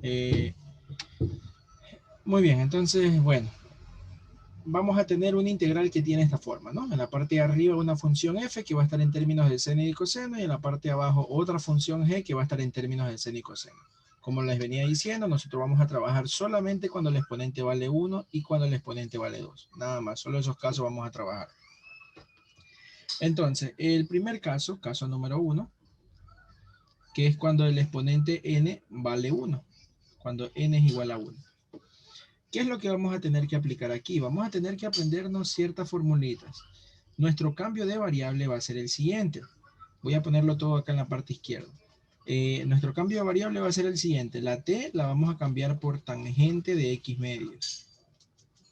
Eh, Muy bien, entonces, bueno, vamos a tener una integral que tiene esta forma, ¿no? En la parte de arriba una función f que va a estar en términos de seno y coseno, y en la parte de abajo otra función g que va a estar en términos de seno y coseno. Como les venía diciendo, nosotros vamos a trabajar solamente cuando el exponente vale 1 y cuando el exponente vale 2. Nada más, solo esos casos vamos a trabajar. Entonces, el primer caso, caso número 1, que es cuando el exponente n vale 1, cuando n es igual a 1. ¿Qué es lo que vamos a tener que aplicar aquí? Vamos a tener que aprendernos ciertas formulitas. Nuestro cambio de variable va a ser el siguiente. Voy a ponerlo todo acá en la parte izquierda. Nuestro cambio de variable va a ser el siguiente. La t la vamos a cambiar por tangente de x medios.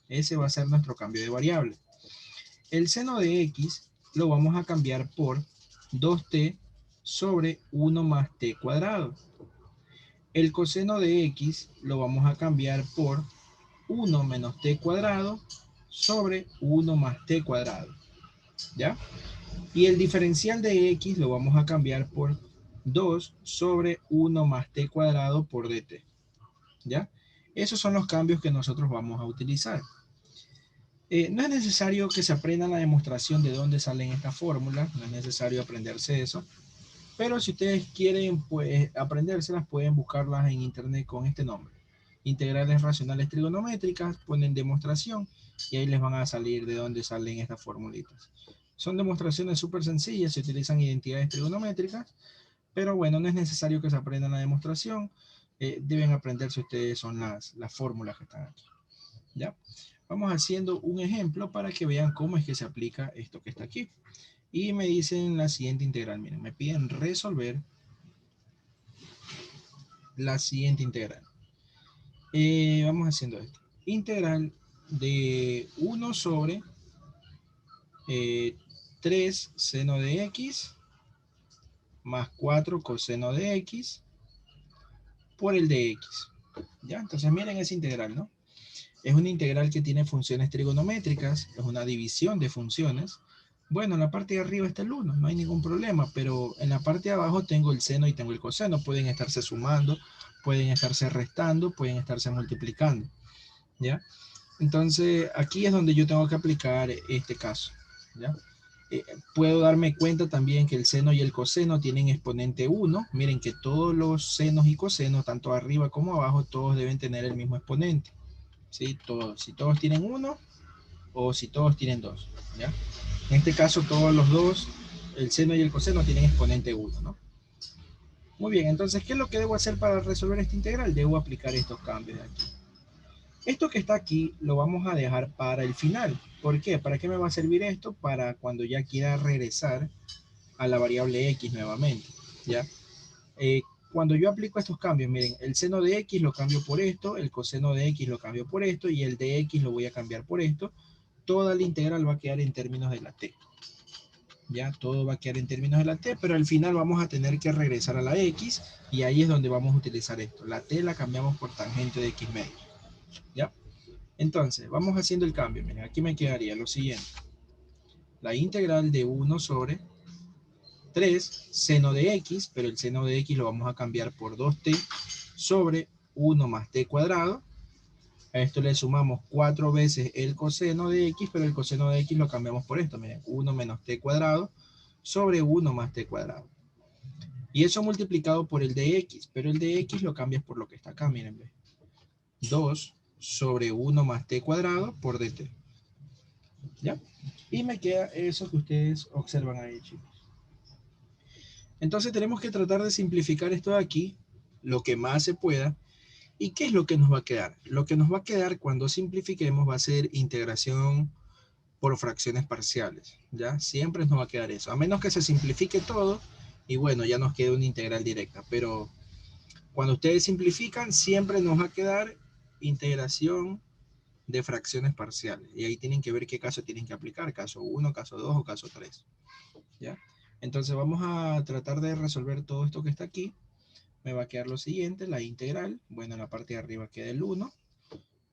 Ese va a ser nuestro cambio de variable. El seno de x lo vamos a cambiar por 2t sobre 1 más t cuadrado. El coseno de x lo vamos a cambiar por 1 menos t cuadrado sobre 1 más t cuadrado. ¿Ya? Y el diferencial de x lo vamos a cambiar por 2 sobre 1 más t cuadrado por dt. ¿Ya? Esos son los cambios que nosotros vamos a utilizar. No es necesario que se aprendan la demostración de dónde salen estas fórmulas, no es necesario aprenderse eso, pero si ustedes quieren pues, aprendérselas, pueden buscarlas en internet con este nombre. Integrales racionales trigonométricas, ponen demostración y ahí les van a salir de dónde salen estas formulitas. Son demostraciones súper sencillas, se utilizan identidades trigonométricas, pero bueno, no es necesario que se aprendan la demostración, deben aprenderse ustedes son las fórmulas que están aquí. ¿Ya? Vamos haciendo un ejemplo para que vean cómo es que se aplica esto que está aquí. Y me dicen la siguiente integral, miren, me piden resolver la siguiente integral. Vamos haciendo esto. Integral de 1 sobre 3 seno de x más 4 coseno de x por el de x. ¿Ya? Entonces miren esa integral, ¿no? Es una integral que tiene funciones trigonométricas, es una división de funciones. Bueno, en la parte de arriba está el 1, no hay ningún problema, pero en la parte de abajo tengo el seno y tengo el coseno. Pueden estarse sumando, pueden estarse restando, pueden estarse multiplicando. ¿Ya? Entonces, aquí es donde yo tengo que aplicar este caso. ¿Ya? Puedo darme cuenta también que el seno y el coseno tienen exponente 1. Miren que todos los senos y cosenos, tanto arriba como abajo, todos deben tener el mismo exponente. ¿Sí? Todos. Si todos tienen 1 o si todos tienen 2. ¿Ya? En este caso, todos los dos, el seno y el coseno, tienen exponente 1. ¿No? Muy bien, entonces, ¿qué es lo que debo hacer para resolver esta integral? Debo aplicar estos cambios de aquí. Esto que está aquí lo vamos a dejar para el final. ¿Por qué? ¿Para qué me va a servir esto? Para cuando ya quiera regresar a la variable x nuevamente. ¿Ya? Eh, Cuando yo aplico estos cambios, miren, el seno de x lo cambio por esto, el coseno de x lo cambio por esto y el de x lo voy a cambiar por esto. Toda la integral va a quedar en términos de la t. Ya, todo va a quedar en términos de la t, pero al final vamos a tener que regresar a la x y ahí es donde vamos a utilizar esto. La t la cambiamos por tangente de x medio. ¿Ya? Entonces, vamos haciendo el cambio. Miren, aquí me quedaría lo siguiente. La integral de 1 sobre 3 seno de x, pero el seno de x lo vamos a cambiar por 2t sobre 1 más t cuadrado. A esto le sumamos 4 veces el coseno de x, pero el coseno de x lo cambiamos por esto. Miren, 1 menos t cuadrado sobre 1 más t cuadrado. Y eso multiplicado por el de x, pero el de x lo cambias por lo que está acá, miren. 2 sobre 1 más t cuadrado por dt. ¿Ya? Y me queda eso que ustedes observan ahí, chicos. Entonces tenemos que tratar de simplificar esto de aquí lo que más se pueda. ¿Y qué es lo que nos va a quedar? Lo que nos va a quedar cuando simplifiquemos va a ser integración por fracciones parciales. ¿Ya? Siempre nos va a quedar eso. A menos que se simplifique todo y bueno, ya nos queda una integral directa. Pero cuando ustedes simplifican, siempre nos va a quedar integración de fracciones parciales. Y ahí tienen que ver qué caso tienen que aplicar. Caso 1, caso 2 o caso 3. ¿Ya? Entonces vamos a tratar de resolver todo esto que está aquí. Me va a quedar lo siguiente, la integral. Bueno, en la parte de arriba queda el 1.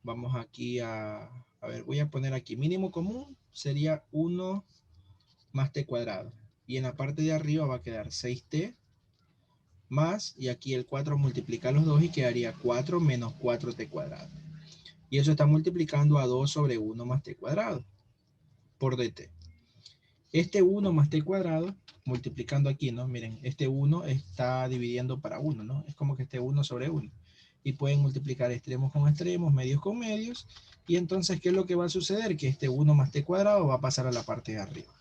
Vamos aquí a ver, voy a poner aquí mínimo común, sería 1 más t cuadrado. Y en la parte de arriba va a quedar 6t más, y aquí el 4 multiplica los dos y quedaría 4 menos 4t cuadrado. Y eso está multiplicando a 2 sobre 1 más t cuadrado por dt. Este 1 más t cuadrado, multiplicando aquí, ¿no? Miren, este 1 está dividiendo para 1, ¿no? Es como que este 1 sobre 1. Y pueden multiplicar extremos con extremos, medios con medios. Y entonces, ¿qué es lo que va a suceder? Que este 1 más t cuadrado va a pasar a la parte de arriba.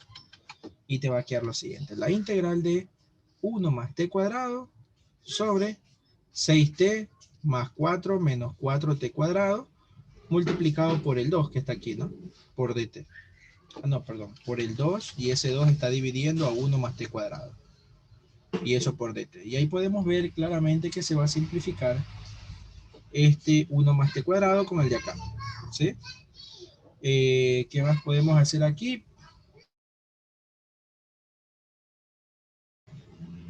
Y te va a quedar lo siguiente. La integral de 1 más t cuadrado sobre 6t más 4 menos 4t cuadrado multiplicado por el 2 que está aquí, ¿no? Por dt. No, perdón, por el 2 y ese 2 está dividiendo a 1 más t cuadrado. Y eso por dt. Y ahí podemos ver claramente que se va a simplificar este 1 más t cuadrado con el de acá. ¿Sí? ¿Qué más podemos hacer aquí?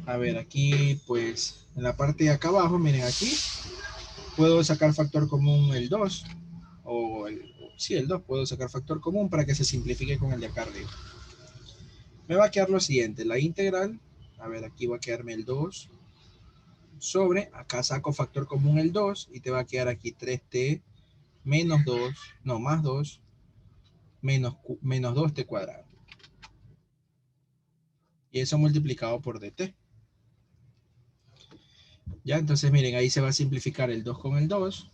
A ver, aquí pues en la parte de acá abajo, miren aquí, puedo sacar factor común el 2. Sí, el 2 puedo sacar factor común para que se simplifique con el de acá arriba. Me va a quedar lo siguiente, la integral, a ver, aquí va a quedarme el 2 sobre, acá saco factor común el 2 y te va a quedar aquí 3t menos 2, no, más 2, menos 2t cuadrado. Y eso multiplicado por dt. Ya, entonces miren, ahí se va a simplificar el 2 con el 2.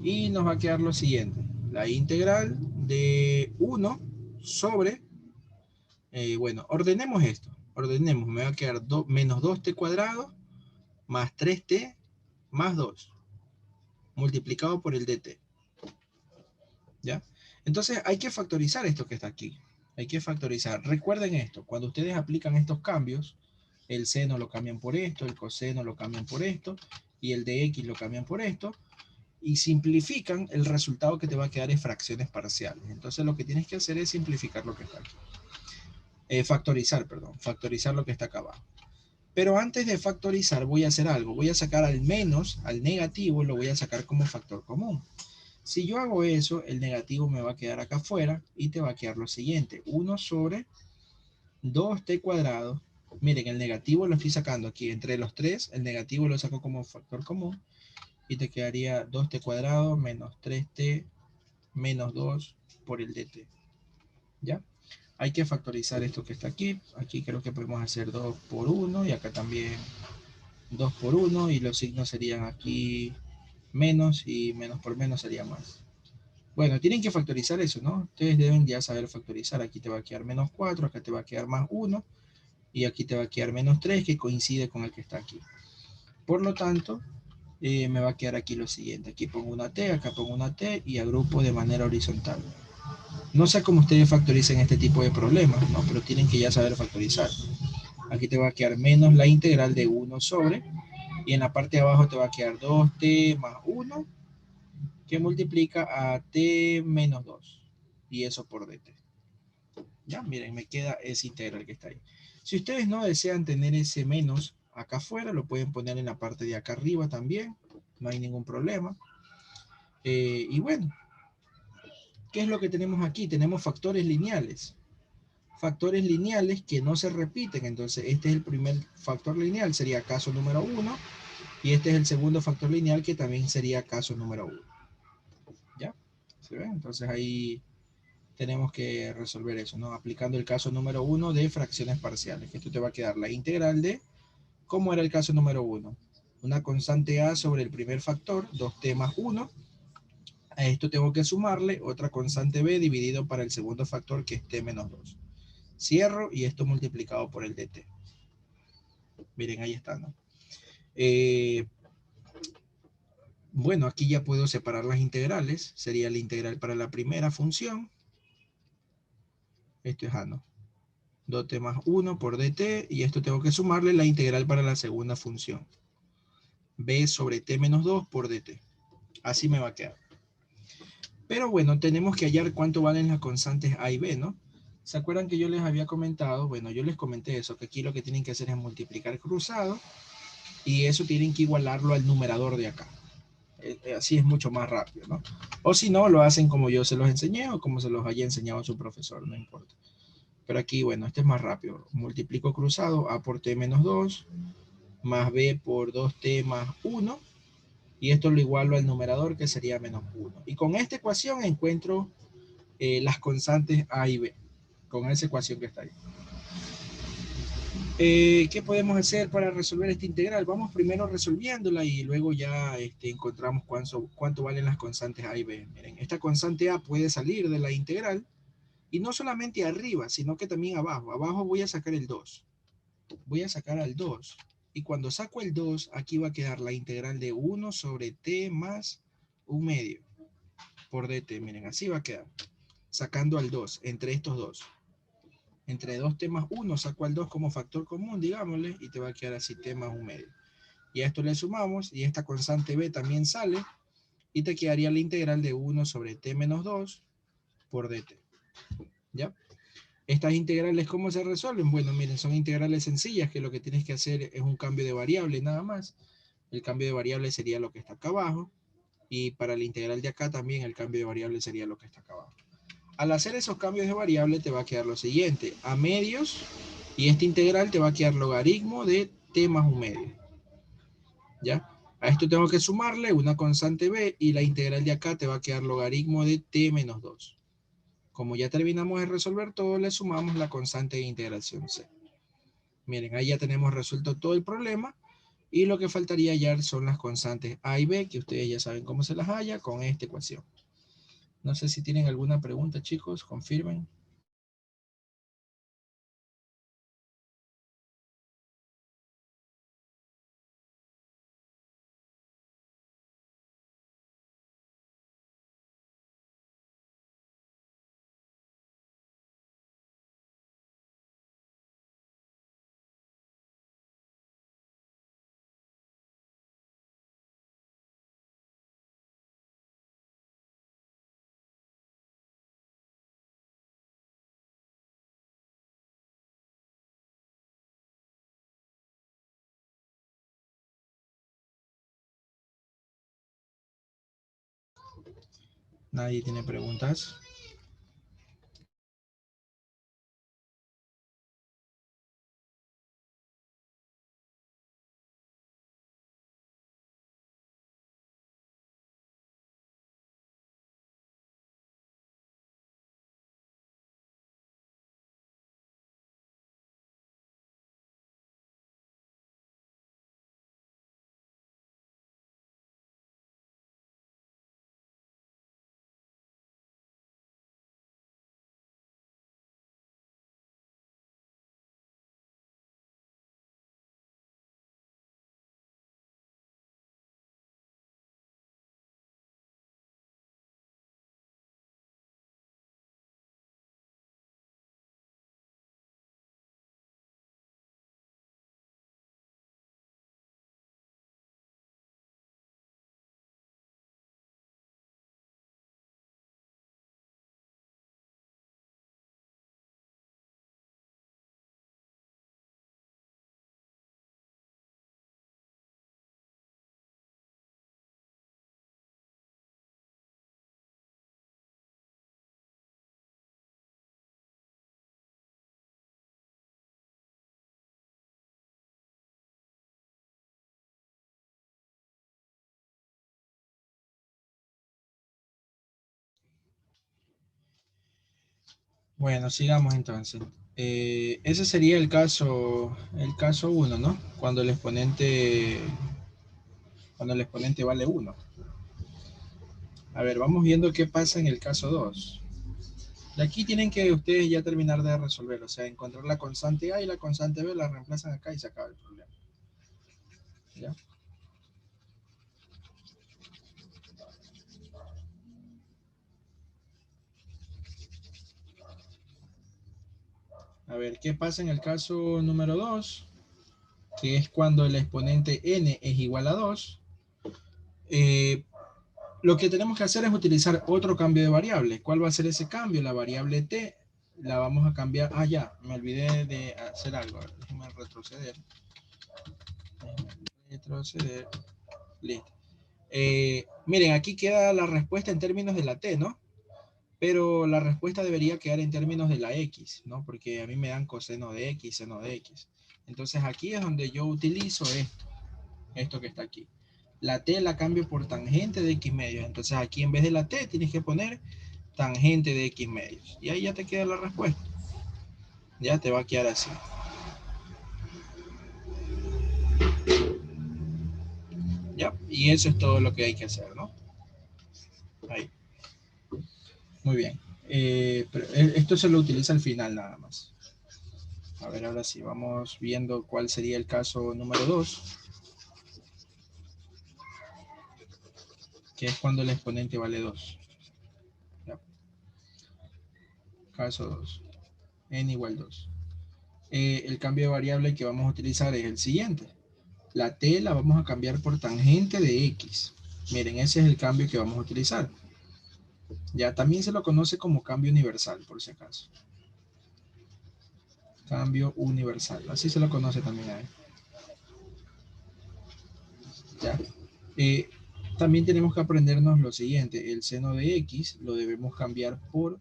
Y nos va a quedar lo siguiente, la integral de 1 sobre, bueno, ordenemos esto. Ordenemos, me va a quedar menos 2t cuadrado más 3t más 2 multiplicado por el dt. ¿Ya? Entonces hay que factorizar esto que está aquí. Hay que factorizar. Recuerden esto, cuando ustedes aplican estos cambios, el seno lo cambian por esto, el coseno lo cambian por esto, y el de x lo cambian por esto, y simplifican, el resultado que te va a quedar es fracciones parciales. Entonces lo que tienes que hacer es simplificar lo que está aquí. Factorizar lo que está acá abajo. Pero antes de factorizar voy a hacer algo. Voy a sacar al menos, al negativo, lo voy a sacar como factor común. Si yo hago eso, el negativo me va a quedar acá afuera y te va a quedar lo siguiente. 1 sobre 2t cuadrado. Miren, el negativo lo estoy sacando aquí. Entre los tres, el negativo lo saco como factor común. Y te quedaría 2t cuadrado menos 3t menos 2 por el dt. ¿Ya? Hay que factorizar esto que está aquí. Aquí creo que podemos hacer 2 por 1 y acá también 2 por 1 y los signos serían aquí menos y menos por menos sería más. Bueno, tienen que factorizar eso, ¿no? Ustedes deben ya saber factorizar. Aquí te va a quedar menos 4, acá te va a quedar más 1 y aquí te va a quedar menos 3 que coincide con el que está aquí. Por lo tanto, me va a quedar aquí lo siguiente. Aquí pongo una t, acá pongo una t y agrupo de manera horizontal. No sé cómo ustedes factoricen este tipo de problemas, ¿no? Pero tienen que ya saber factorizar. Aquí te va a quedar menos la integral de 1 sobre, y en la parte de abajo te va a quedar 2t más 1, que multiplica a t menos 2, y eso por dt. Ya, miren, me queda ese integral que está ahí. Si ustedes no desean tener ese menos acá afuera, lo pueden poner en la parte de acá arriba también, no hay ningún problema. Y bueno, ¿qué es lo que tenemos aquí? Tenemos factores lineales. Factores lineales que no se repiten. Entonces, este es el primer factor lineal, sería caso número 1. Y este es el segundo factor lineal que también sería caso número 1. ¿Ya? ¿Se ven? Entonces ahí tenemos que resolver eso, ¿no? Aplicando el caso número 1 de fracciones parciales. Que esto te va a quedar la integral de, ¿cómo era el caso número 1? Una constante a sobre el primer factor, 2t más 1. A esto tengo que sumarle otra constante b dividido para el segundo factor, que es t menos 2. Cierro y esto multiplicado por el dt. Miren, ahí está, ¿no? Bueno, aquí ya puedo separar las integrales. Sería la integral para la primera función. Esto es a, ¿no? 2t más 1 por dt. Y esto tengo que sumarle la integral para la segunda función. b sobre t menos 2 por dt. Así me va a quedar. Pero bueno, tenemos que hallar cuánto valen las constantes a y b, ¿no? ¿Se acuerdan que yo les había comentado? Bueno, yo les comenté eso, que aquí lo que tienen que hacer es multiplicar cruzado. Y eso tienen que igualarlo al numerador de acá. Así es mucho más rápido, ¿no? O si no, lo hacen como yo se los enseñé o como se los haya enseñado su profesor, no importa. Pero aquí, bueno, este es más rápido. Multiplico cruzado a por t menos 2, más b por 2t más 1, y esto lo igualo al numerador, que sería menos 1. Y con esta ecuación encuentro las constantes a y b, con esa ecuación que está ahí. ¿Qué podemos hacer para resolver esta integral? Vamos primero resolviéndola y luego ya encontramos cuánto valen las constantes a y b. Miren, esta constante a puede salir de la integral, y no solamente arriba, sino que también abajo. Abajo voy a sacar el 2. Voy a sacar al 2. Y cuando saco el 2, aquí va a quedar la integral de 1 sobre t más 1/2 por dt. Miren, así va a quedar. Sacando al 2 entre estos dos. Entre 2t más 1 saco al 2 como factor común, digámosle, y te va a quedar así t más 1/2. Y a esto le sumamos, y esta constante b también sale, y te quedaría la integral de 1 sobre t menos 2 por dt. ¿Ya? Estas integrales, ¿cómo se resuelven? Bueno, miren, son integrales sencillas, que lo que tienes que hacer es un cambio de variable nada más. El cambio de variable sería lo que está acá abajo, y para la integral de acá también el cambio de variable sería lo que está acá abajo. Al hacer esos cambios de variable te va a quedar lo siguiente: a medios, y esta integral te va a quedar logaritmo de t más 1/2. ¿Ya? A esto tengo que sumarle una constante b, y la integral de acá te va a quedar logaritmo de t menos 2. Como ya terminamos de resolver todo, le sumamos la constante de integración c. Miren, ahí ya tenemos resuelto todo el problema, y lo que faltaría hallar son las constantes a y b, que ustedes ya saben cómo se las halla con esta ecuación. No sé si tienen alguna pregunta, chicos, confirmen. ¿Nadie tiene preguntas? Bueno, sigamos entonces. Ese sería el caso 1, ¿no? Cuando el exponente vale 1. A ver, vamos viendo qué pasa en el caso 2. De aquí tienen que ustedes ya terminar de resolver, o sea, encontrar la constante A y la constante B, la reemplazan acá y se acaba el problema. ¿Ya? A ver, ¿qué pasa en el caso número 2? Que es cuando el exponente n es igual a 2. Lo que tenemos que hacer es utilizar otro cambio de variable. ¿Cuál va a ser ese cambio? La variable t la vamos a cambiar. Ah, ya, me olvidé de hacer algo. Déjenme retroceder. Listo. Miren, aquí queda la respuesta en términos de la t, ¿no? Pero la respuesta debería quedar en términos de la x, ¿no? Porque a mí me dan coseno de x, seno de x. Entonces aquí es donde yo utilizo esto que está aquí. La t la cambio por tangente de x medios. Entonces aquí en vez de la t tienes que poner tangente de x medios. Y ahí ya te queda la respuesta. Ya te va a quedar así. ¿Ya? Y eso es todo lo que hay que hacer, ¿no? Ahí. Muy bien. Pero esto se lo utiliza al final nada más. A ver, ahora sí, vamos viendo cuál sería el caso número 2, que es cuando el exponente vale 2. ¿Ya? Caso 2. N igual 2. El cambio de variable que vamos a utilizar es el siguiente. La t la vamos a cambiar por tangente de x. Miren, ese es el cambio que vamos a utilizar. Ya también se lo conoce como cambio universal, por si acaso. Cambio universal. Así se lo conoce también a él. ¿Ya? También tenemos que aprendernos lo siguiente. El seno de x lo debemos cambiar por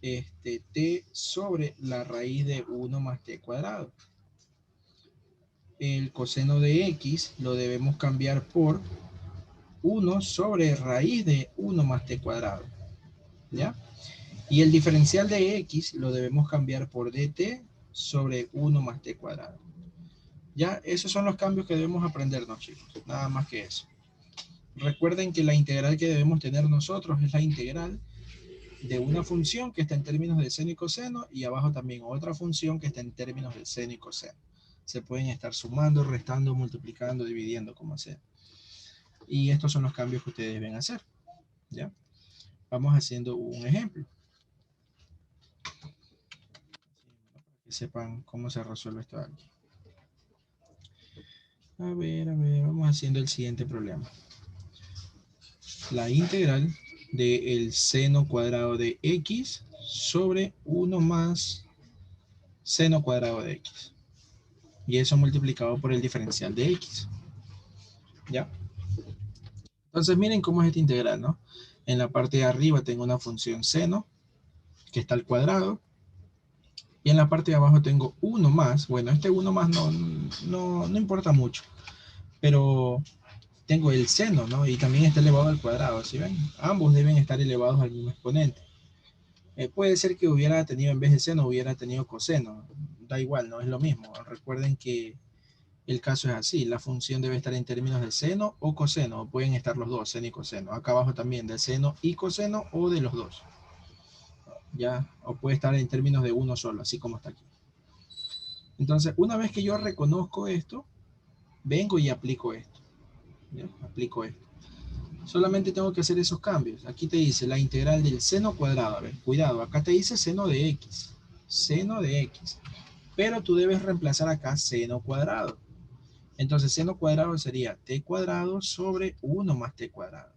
t sobre la raíz de 1 más t cuadrado. El coseno de x lo debemos cambiar por 1 sobre raíz de 1 más t cuadrado. ¿Ya? Y el diferencial de x lo debemos cambiar por dt sobre 1 más t cuadrado. Ya, esos son los cambios que debemos aprendernos, chicos. Nada más que eso. Recuerden que la integral que debemos tener nosotros es la integral de una función que está en términos de seno y coseno, y abajo también otra función que está en términos de seno y coseno. Se pueden estar sumando, restando, multiplicando, dividiendo, como sea. Y estos son los cambios que ustedes deben hacer. ¿Ya? Vamos haciendo un ejemplo. Para que sepan cómo se resuelve esto de aquí. A ver, vamos haciendo el siguiente problema. La integral del seno cuadrado de x sobre 1 más seno cuadrado de x. Y eso multiplicado por el diferencial de x. ¿Ya? Entonces miren cómo es esta integral, ¿no? En la parte de arriba tengo una función seno, que está al cuadrado. Y en la parte de abajo tengo 1 más. Bueno, este 1 más no importa mucho. Pero tengo el seno, ¿no? Y también está elevado al cuadrado, ¿sí ven? Ambos deben estar elevados al mismo exponente. Puede ser que hubiera tenido, en vez de seno, hubiera tenido coseno. Da igual, no es lo mismo. Recuerden que el caso es así. La función debe estar en términos de seno o coseno. O pueden estar los dos, seno y coseno. Acá abajo también de seno y coseno o de los dos. ¿Ya? O puede estar en términos de uno solo, así como está aquí. Entonces, una vez que yo reconozco esto, vengo y aplico esto. ¿Ya? Aplico esto. Solamente tengo que hacer esos cambios. Aquí te dice la integral del seno cuadrado. A ver, cuidado, acá te dice seno de x. Seno de x. Pero tú debes reemplazar acá seno cuadrado. Entonces, seno cuadrado sería t cuadrado sobre 1 más t cuadrado.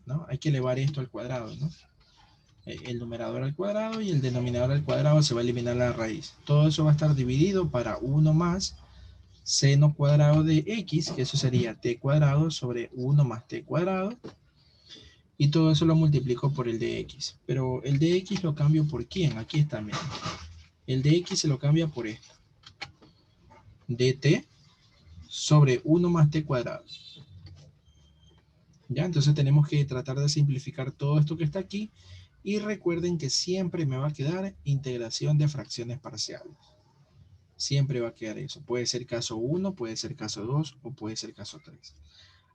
¿No? Hay que elevar esto al cuadrado, ¿no? El numerador al cuadrado y el denominador al cuadrado se va a eliminar la raíz. Todo eso va a estar dividido para 1 más seno cuadrado de x, que eso sería t cuadrado sobre 1 más t cuadrado. Y todo eso lo multiplico por el de x. Pero el de x lo cambio por quién. Aquí está, miren. El de x se lo cambia por esto. dt sobre 1 más t cuadrado. ¿Ya? Entonces tenemos que tratar de simplificar todo esto que está aquí. Y recuerden que siempre me va a quedar integración de fracciones parciales. Siempre va a quedar eso. Puede ser caso 1, puede ser caso 2 o puede ser caso 3.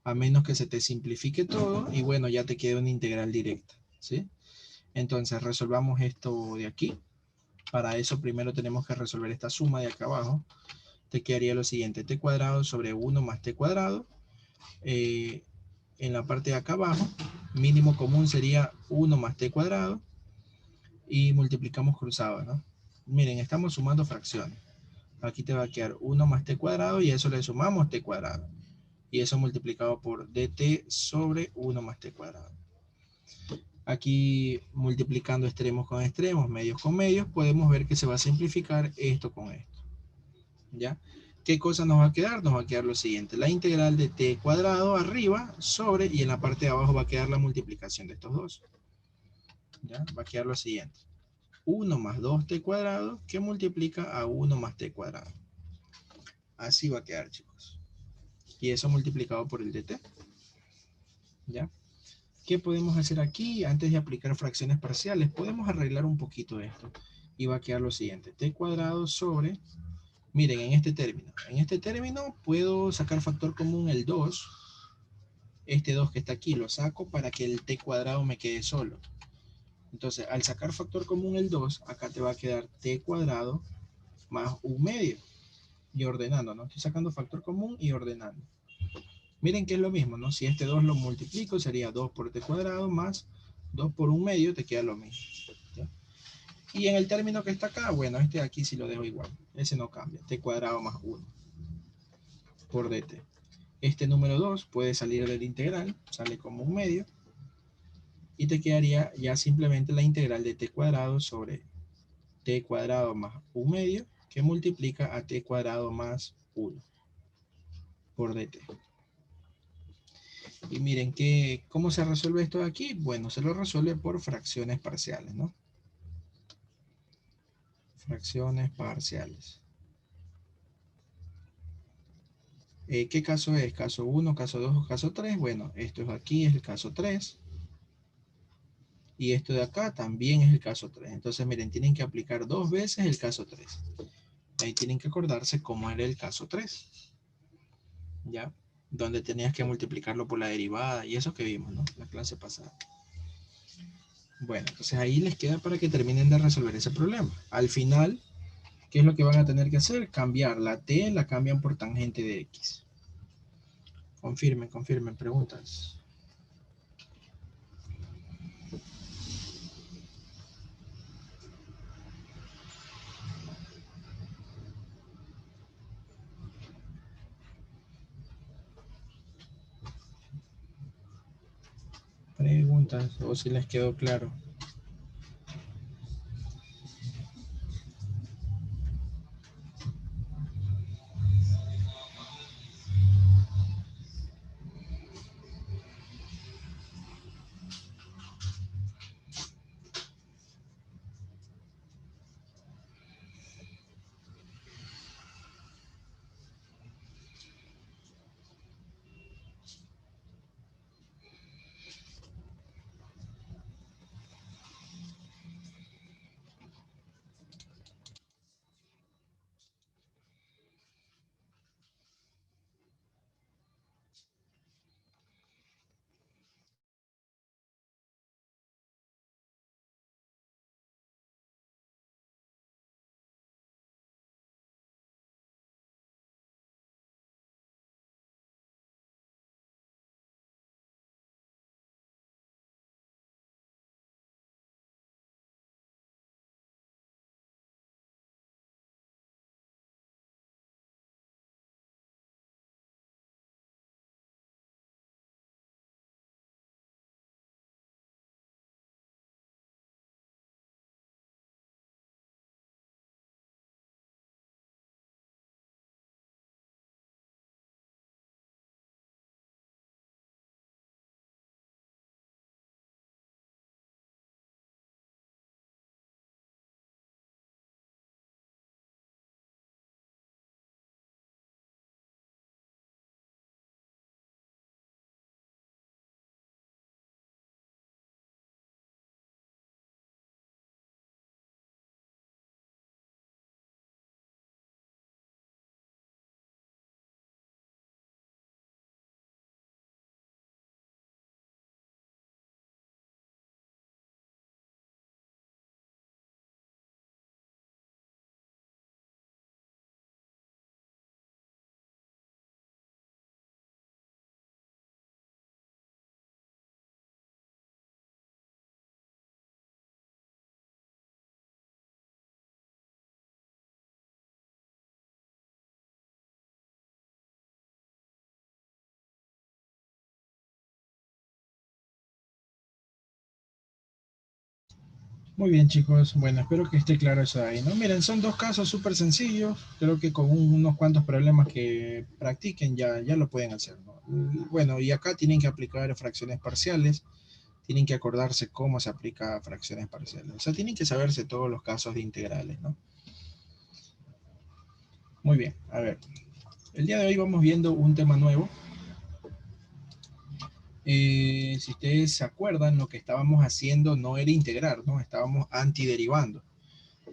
A menos que se te simplifique todo y bueno, ya te queda una integral directa. ¿Sí? Entonces resolvamos esto de aquí. Para eso primero tenemos que resolver esta suma de acá abajo. Te quedaría lo siguiente, t cuadrado sobre 1 más t cuadrado. En la parte de acá abajo, mínimo común sería 1 más t cuadrado. Y multiplicamos cruzado, ¿no? Miren, estamos sumando fracciones. Aquí te va a quedar 1 más t cuadrado y a eso le sumamos t cuadrado. Y eso multiplicado por dt sobre 1 más t cuadrado. Aquí multiplicando extremos con extremos, medios con medios, podemos ver que se va a simplificar esto con esto. ¿Ya? ¿Qué cosa nos va a quedar? Nos va a quedar lo siguiente. La integral de t cuadrado arriba sobre, y en la parte de abajo va a quedar la multiplicación de estos dos. ¿Ya? Va a quedar lo siguiente. 1 más 2t cuadrado que multiplica a 1 más t cuadrado. Así va a quedar, chicos. Y eso multiplicado por el dt. ¿Ya? ¿Qué podemos hacer aquí? Antes de aplicar fracciones parciales, podemos arreglar un poquito esto. Y va a quedar lo siguiente. T cuadrado sobre... Miren, en este término. En este término puedo sacar factor común el 2. Este 2 que está aquí lo saco para que el t cuadrado me quede solo. Entonces, al sacar factor común el 2, acá te va a quedar t cuadrado más u medio. Y ordenando, ¿no? Estoy sacando factor común y ordenando. Miren que es lo mismo, ¿no? Si este 2 lo multiplico, sería 2 por t cuadrado más 2 por un medio, te queda lo mismo. ¿Ya? Y en el término que está acá, bueno, este de aquí sí lo dejo igual. Ese no cambia, t cuadrado más 1 por dt. Este número 2 puede salir del integral, sale como un medio. Y te quedaría ya simplemente la integral de t cuadrado sobre t cuadrado más un medio, que multiplica a t cuadrado más 1 por dt. Y miren, ¿cómo se resuelve esto de aquí? Bueno, se lo resuelve por fracciones parciales, ¿no? Fracciones parciales. ¿Qué caso es? ¿Caso 1, caso 2 o caso 3? Bueno, esto es aquí es el caso 3. Y esto de acá también es el caso 3. Entonces, miren, tienen que aplicar 2 veces el caso 3. Ahí tienen que acordarse cómo era el caso 3. ¿Ya? Donde tenías que multiplicarlo por la derivada y eso que vimos, ¿no? La clase pasada. Bueno, entonces ahí les queda para que terminen de resolver ese problema. Al final, ¿qué es lo que van a tener que hacer? Cambiar la t, la cambian por tangente de x. Confirmen, confirmen, preguntas. Preguntas, o si les quedó claro. Muy bien, chicos. Bueno, espero que esté claro eso de ahí, ¿no? Miren, son dos casos súper sencillos. Creo que con unos cuantos problemas que practiquen ya lo pueden hacer, ¿no? Bueno, y acá tienen que aplicar fracciones parciales. tienen que acordarse cómo se aplica a fracciones parciales. O sea, tienen que saberse todos los casos de integrales, ¿no? Muy bien, a ver. El día de hoy vamos viendo un tema nuevo. Si ustedes se acuerdan, lo que estábamos haciendo no era integrar, ¿no? Estábamos antiderivando.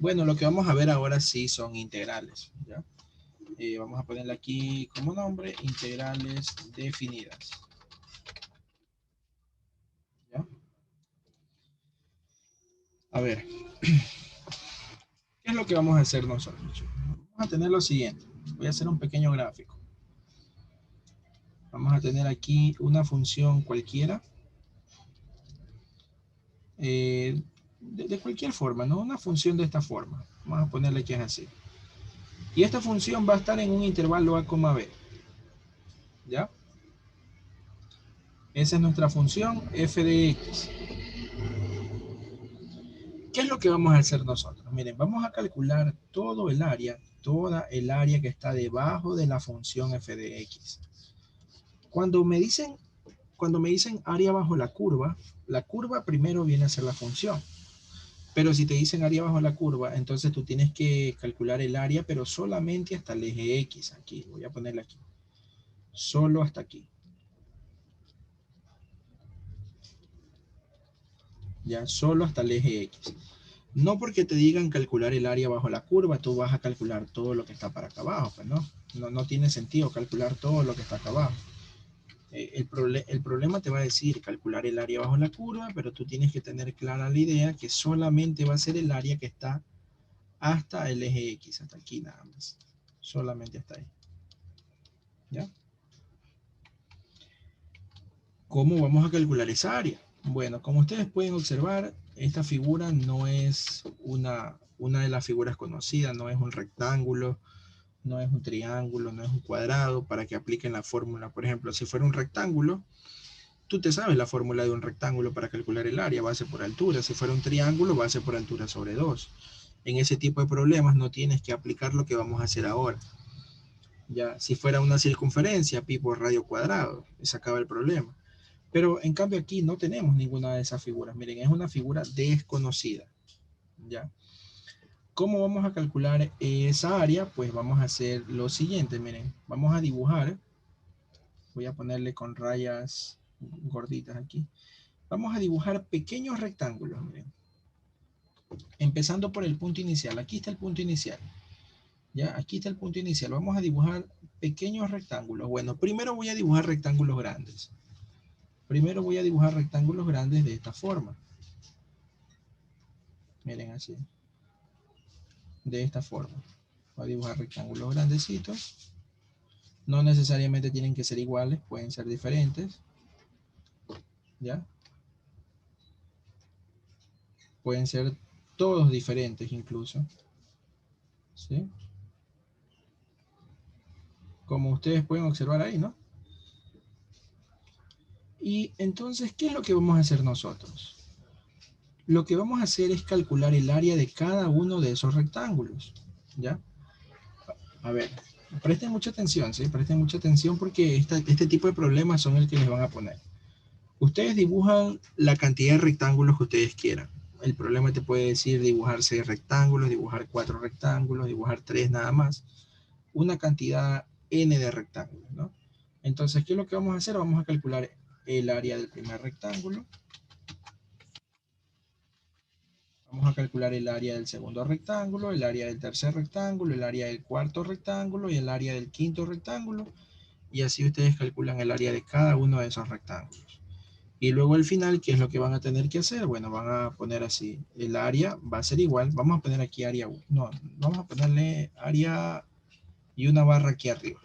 Bueno, lo que vamos a ver ahora sí son integrales, ¿ya? Vamos a ponerle aquí como nombre, integrales definidas. ¿Ya? A ver, ¿qué es lo que vamos a hacer nosotros? Vamos a tener lo siguiente. Voy a hacer un pequeño gráfico. Vamos a tener aquí una función cualquiera. De cualquier forma, ¿no? Una función de esta forma. Vamos a ponerle que es así. Y esta función va a estar en un intervalo a, b. ¿Ya? Esa es nuestra función f de x. ¿Qué es lo que vamos a hacer nosotros? Miren, vamos a calcular todo el área, toda el área que está debajo de la función f de x. Cuando me dicen área bajo la curva primero viene a ser la función. Pero si te dicen área bajo la curva, entonces tú tienes que calcular el área, pero solamente hasta el eje X. Aquí, voy a ponerle aquí. Solo hasta aquí. Ya, solo hasta el eje X. No porque te digan calcular el área bajo la curva, tú vas a calcular todo lo que está para acá abajo. Pues no tiene sentido calcular todo lo que está acá abajo. El problema te va a decir calcular el área bajo la curva, pero tú tienes que tener clara la idea que solamente va a ser el área que está hasta el eje X, hasta aquí nada más. Solamente hasta ahí. ¿Ya? ¿Cómo vamos a calcular esa área? Bueno, como ustedes pueden observar, esta figura no es una de las figuras conocidas, no es un rectángulo, no es un triángulo, no es un cuadrado para que apliquen la fórmula. Por ejemplo, si fuera un rectángulo, tú te sabes la fórmula de un rectángulo para calcular el área, base por altura. Si fuera un triángulo, base por altura sobre 2. En ese tipo de problemas no tienes que aplicar lo que vamos a hacer ahora. Ya, si fuera una circunferencia, pi por radio cuadrado, se acaba el problema. Pero en cambio aquí no tenemos ninguna de esas figuras. Miren, es una figura desconocida. ¿Ya? ¿Cómo vamos a calcular esa área? Pues vamos a hacer lo siguiente. Miren, vamos a dibujar. Voy a ponerle con rayas gorditas aquí. Vamos a dibujar pequeños rectángulos. Miren. Empezando por el punto inicial. Aquí está el punto inicial. ¿Ya? Aquí está el punto inicial. Vamos a dibujar pequeños rectángulos. Bueno, primero voy a dibujar rectángulos grandes. Primero voy a dibujar rectángulos grandes de esta forma. Miren así. De esta forma. Voy a dibujar rectángulos grandecitos. No necesariamente tienen que ser iguales, pueden ser diferentes. ¿Ya? Pueden ser todos diferentes incluso. ¿Sí? Como ustedes pueden observar ahí, ¿no? Y entonces, ¿qué es lo que vamos a hacer nosotros? Lo que vamos a hacer es calcular el área de cada uno de esos rectángulos. ¿Ya? A ver, presten mucha atención, ¿sí? Presten mucha atención porque este tipo de problemas son el que les van a poner. Ustedes dibujan la cantidad de rectángulos que ustedes quieran. El problema te puede decir dibujar 6 rectángulos, dibujar 4 rectángulos, dibujar 3 nada más. Una cantidad n de rectángulos, ¿no? Entonces, ¿qué es lo que vamos a hacer? Vamos a calcular el área del primer rectángulo. Vamos a calcular el área del segundo rectángulo, el área del tercer rectángulo, el área del cuarto rectángulo y el área del quinto rectángulo. Y así ustedes calculan el área de cada uno de esos rectángulos. Y luego al final, ¿qué es lo que van a tener que hacer? Bueno, van a poner así, el área va a ser igual, vamos a poner aquí área 1, no, vamos a ponerle área y una barra aquí arriba,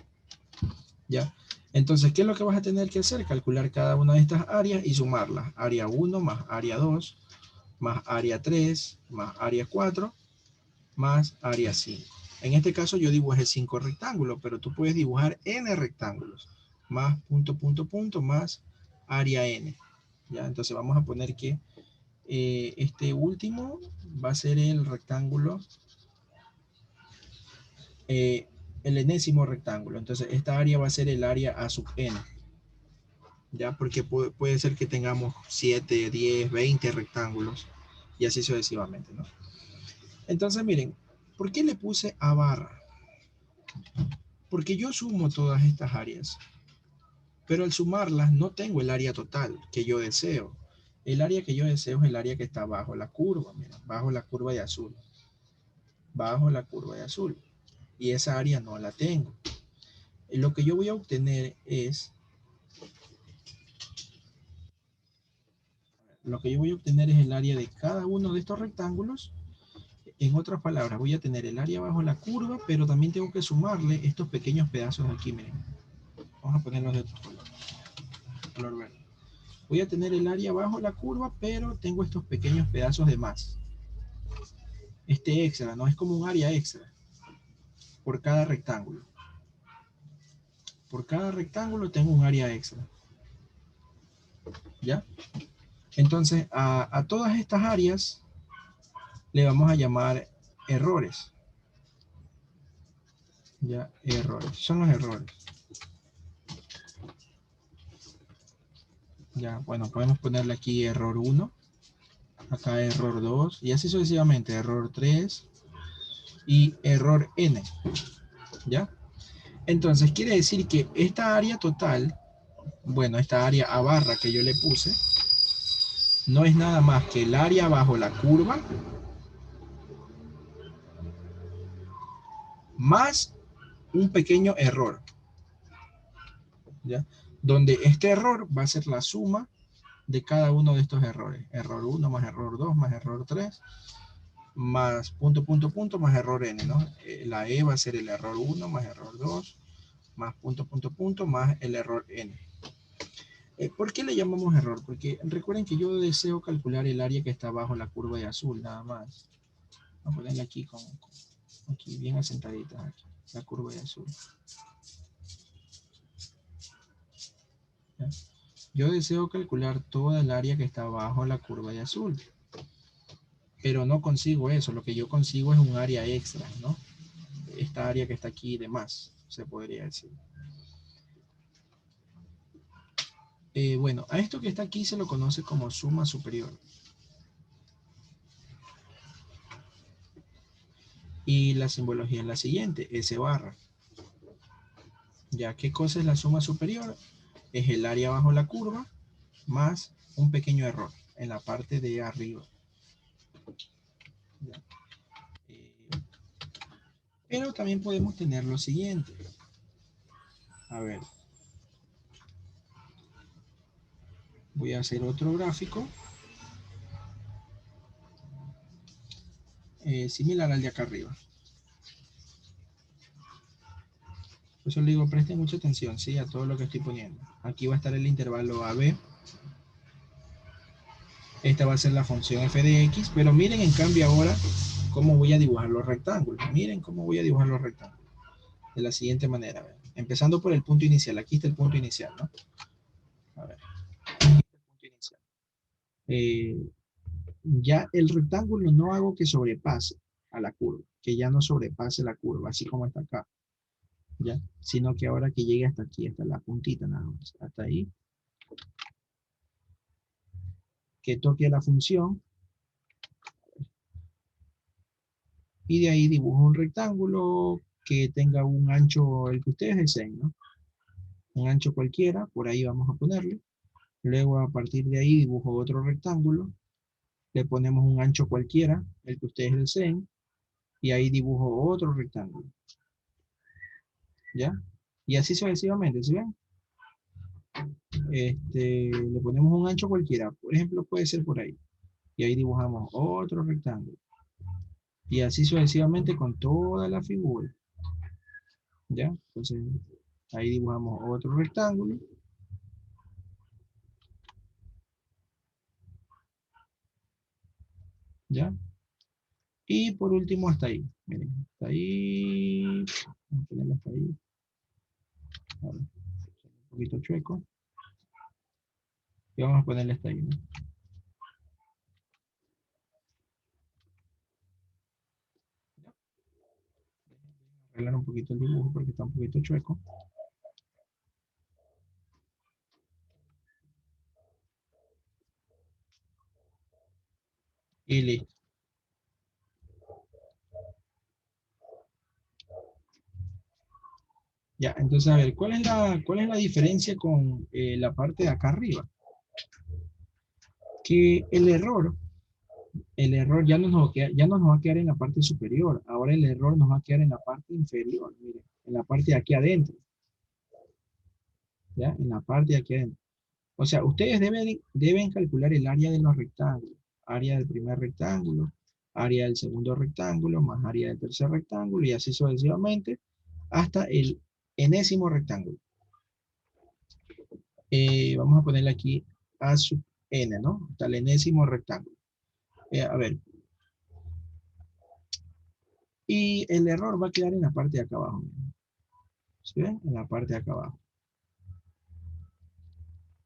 ¿ya? Entonces, ¿qué es lo que vas a tener que hacer? Calcular cada una de estas áreas y sumarlas, área 1 más área 2, más área 3, más área 4, más área 5. En este caso yo dibujé 5 rectángulos, pero tú puedes dibujar n rectángulos, más punto, punto, punto, más área n. ¿Ya? Entonces vamos a poner que este último va a ser el rectángulo, el enésimo rectángulo. Entonces esta área va a ser el área a sub n. ya, porque puede ser que tengamos 7, 10, 20 rectángulos y así sucesivamente, ¿no? Entonces, miren, ¿por qué le puse a barra? Porque yo sumo todas estas áreas, pero al sumarlas no tengo el área total que yo deseo. El área que yo deseo es el área que está bajo la curva, mira, bajo la curva de azul, bajo la curva de azul. Y esa área no la tengo. Lo que yo voy a obtener es, lo que yo voy a obtener es el área de cada uno de estos rectángulos. En otras palabras, voy a tener el área bajo la curva, pero también tengo que sumarle estos pequeños pedazos de aquí, miren. Vamos a ponerlos de otro color verde. Voy a tener el área bajo la curva, pero tengo estos pequeños pedazos de más. Este extra, ¿no? Es como un área extra por cada rectángulo. Por cada rectángulo tengo un área extra. ¿Ya? Entonces, a todas estas áreas le vamos a llamar errores. ¿Ya? Errores. Son los errores. Ya, bueno, podemos ponerle aquí error 1, acá error 2, y así sucesivamente, error 3 y error n. ¿Ya? Entonces, quiere decir que esta área total, bueno, esta área a barra que yo le puse, no es nada más que el área bajo la curva más un pequeño error, ¿ya? Donde este error va a ser la suma de cada uno de estos errores. Error 1 más error 2 más error 3 más punto, punto, punto más error n, ¿no? La e va a ser el error 1 más error 2 más punto, punto, punto más el error n. ¿Por qué le llamamos error? Porque recuerden que yo deseo calcular el área que está bajo la curva de azul, nada más. Vamos a ponerle aquí, aquí bien asentadita, aquí, la curva de azul. ¿Ya? Yo deseo calcular toda el área que está bajo la curva de azul, pero no consigo eso. Lo que yo consigo es un área extra, ¿no? Esta área que está aquí de más, se podría decir. Bueno, a esto que está aquí se lo conoce como suma superior. Y la simbología es la siguiente, S barra. Ya, ¿qué cosa es la suma superior? Es el área bajo la curva más un pequeño error en la parte de arriba. ¿Ya? Pero también podemos tener lo siguiente. A ver, voy a hacer otro gráfico similar al de acá arriba. Por eso le digo, presten mucha atención, ¿sí? A todo lo que estoy poniendo. Aquí va a estar el intervalo AB. Esta va a ser la función f de x, pero miren en cambio ahora cómo voy a dibujar los rectángulos. Miren cómo voy a dibujar los rectángulos. De la siguiente manera, a ver. Empezando por el punto inicial. Aquí está el punto inicial, ¿no? A ver, aquí está el punto inicial. Ya el rectángulo no hago que sobrepase a la curva, que ya no sobrepase la curva, así como está acá, ¿ya? Sino que ahora que llegue hasta aquí, hasta la puntita nada más, hasta ahí, que toque la función, y de ahí dibujo un rectángulo que tenga un ancho, el que ustedes deseen, ¿no? Un ancho cualquiera, por ahí vamos a ponerle. Luego a partir de ahí dibujo otro rectángulo, le ponemos un ancho cualquiera, el que ustedes deseen, y ahí dibujo otro rectángulo, ¿ya? Y así sucesivamente, ¿sí ven? Le ponemos un ancho cualquiera, por ejemplo, puede ser por ahí, y ahí dibujamos otro rectángulo, y así sucesivamente con toda la figura, ¿ya? Entonces, ahí dibujamos otro rectángulo, ¿ya? Y por último hasta ahí, miren, hasta ahí, vamos a ponerlo hasta ahí, a ver, un poquito chueco, y vamos a ponerle hasta ahí, ¿no? Arreglar un poquito el dibujo porque está un poquito chueco. Y listo. Ya, entonces, a ver, cuál es la diferencia con la parte de acá arriba? Que el error ya no nos va a quedar, ya no nos va a quedar en la parte superior. Ahora el error nos va a quedar en la parte inferior, mire, en la parte de aquí adentro, ¿ya? En la parte de aquí adentro. O sea, ustedes deben calcular el área de los rectángulos. Área del primer rectángulo, área del segundo rectángulo, más área del tercer rectángulo, y así sucesivamente, hasta el enésimo rectángulo. Vamos a ponerle aquí A sub n, ¿no? Hasta el enésimo rectángulo. A ver, y el error va a quedar en la parte de acá abajo. ¿Sí ven? En la parte de acá abajo.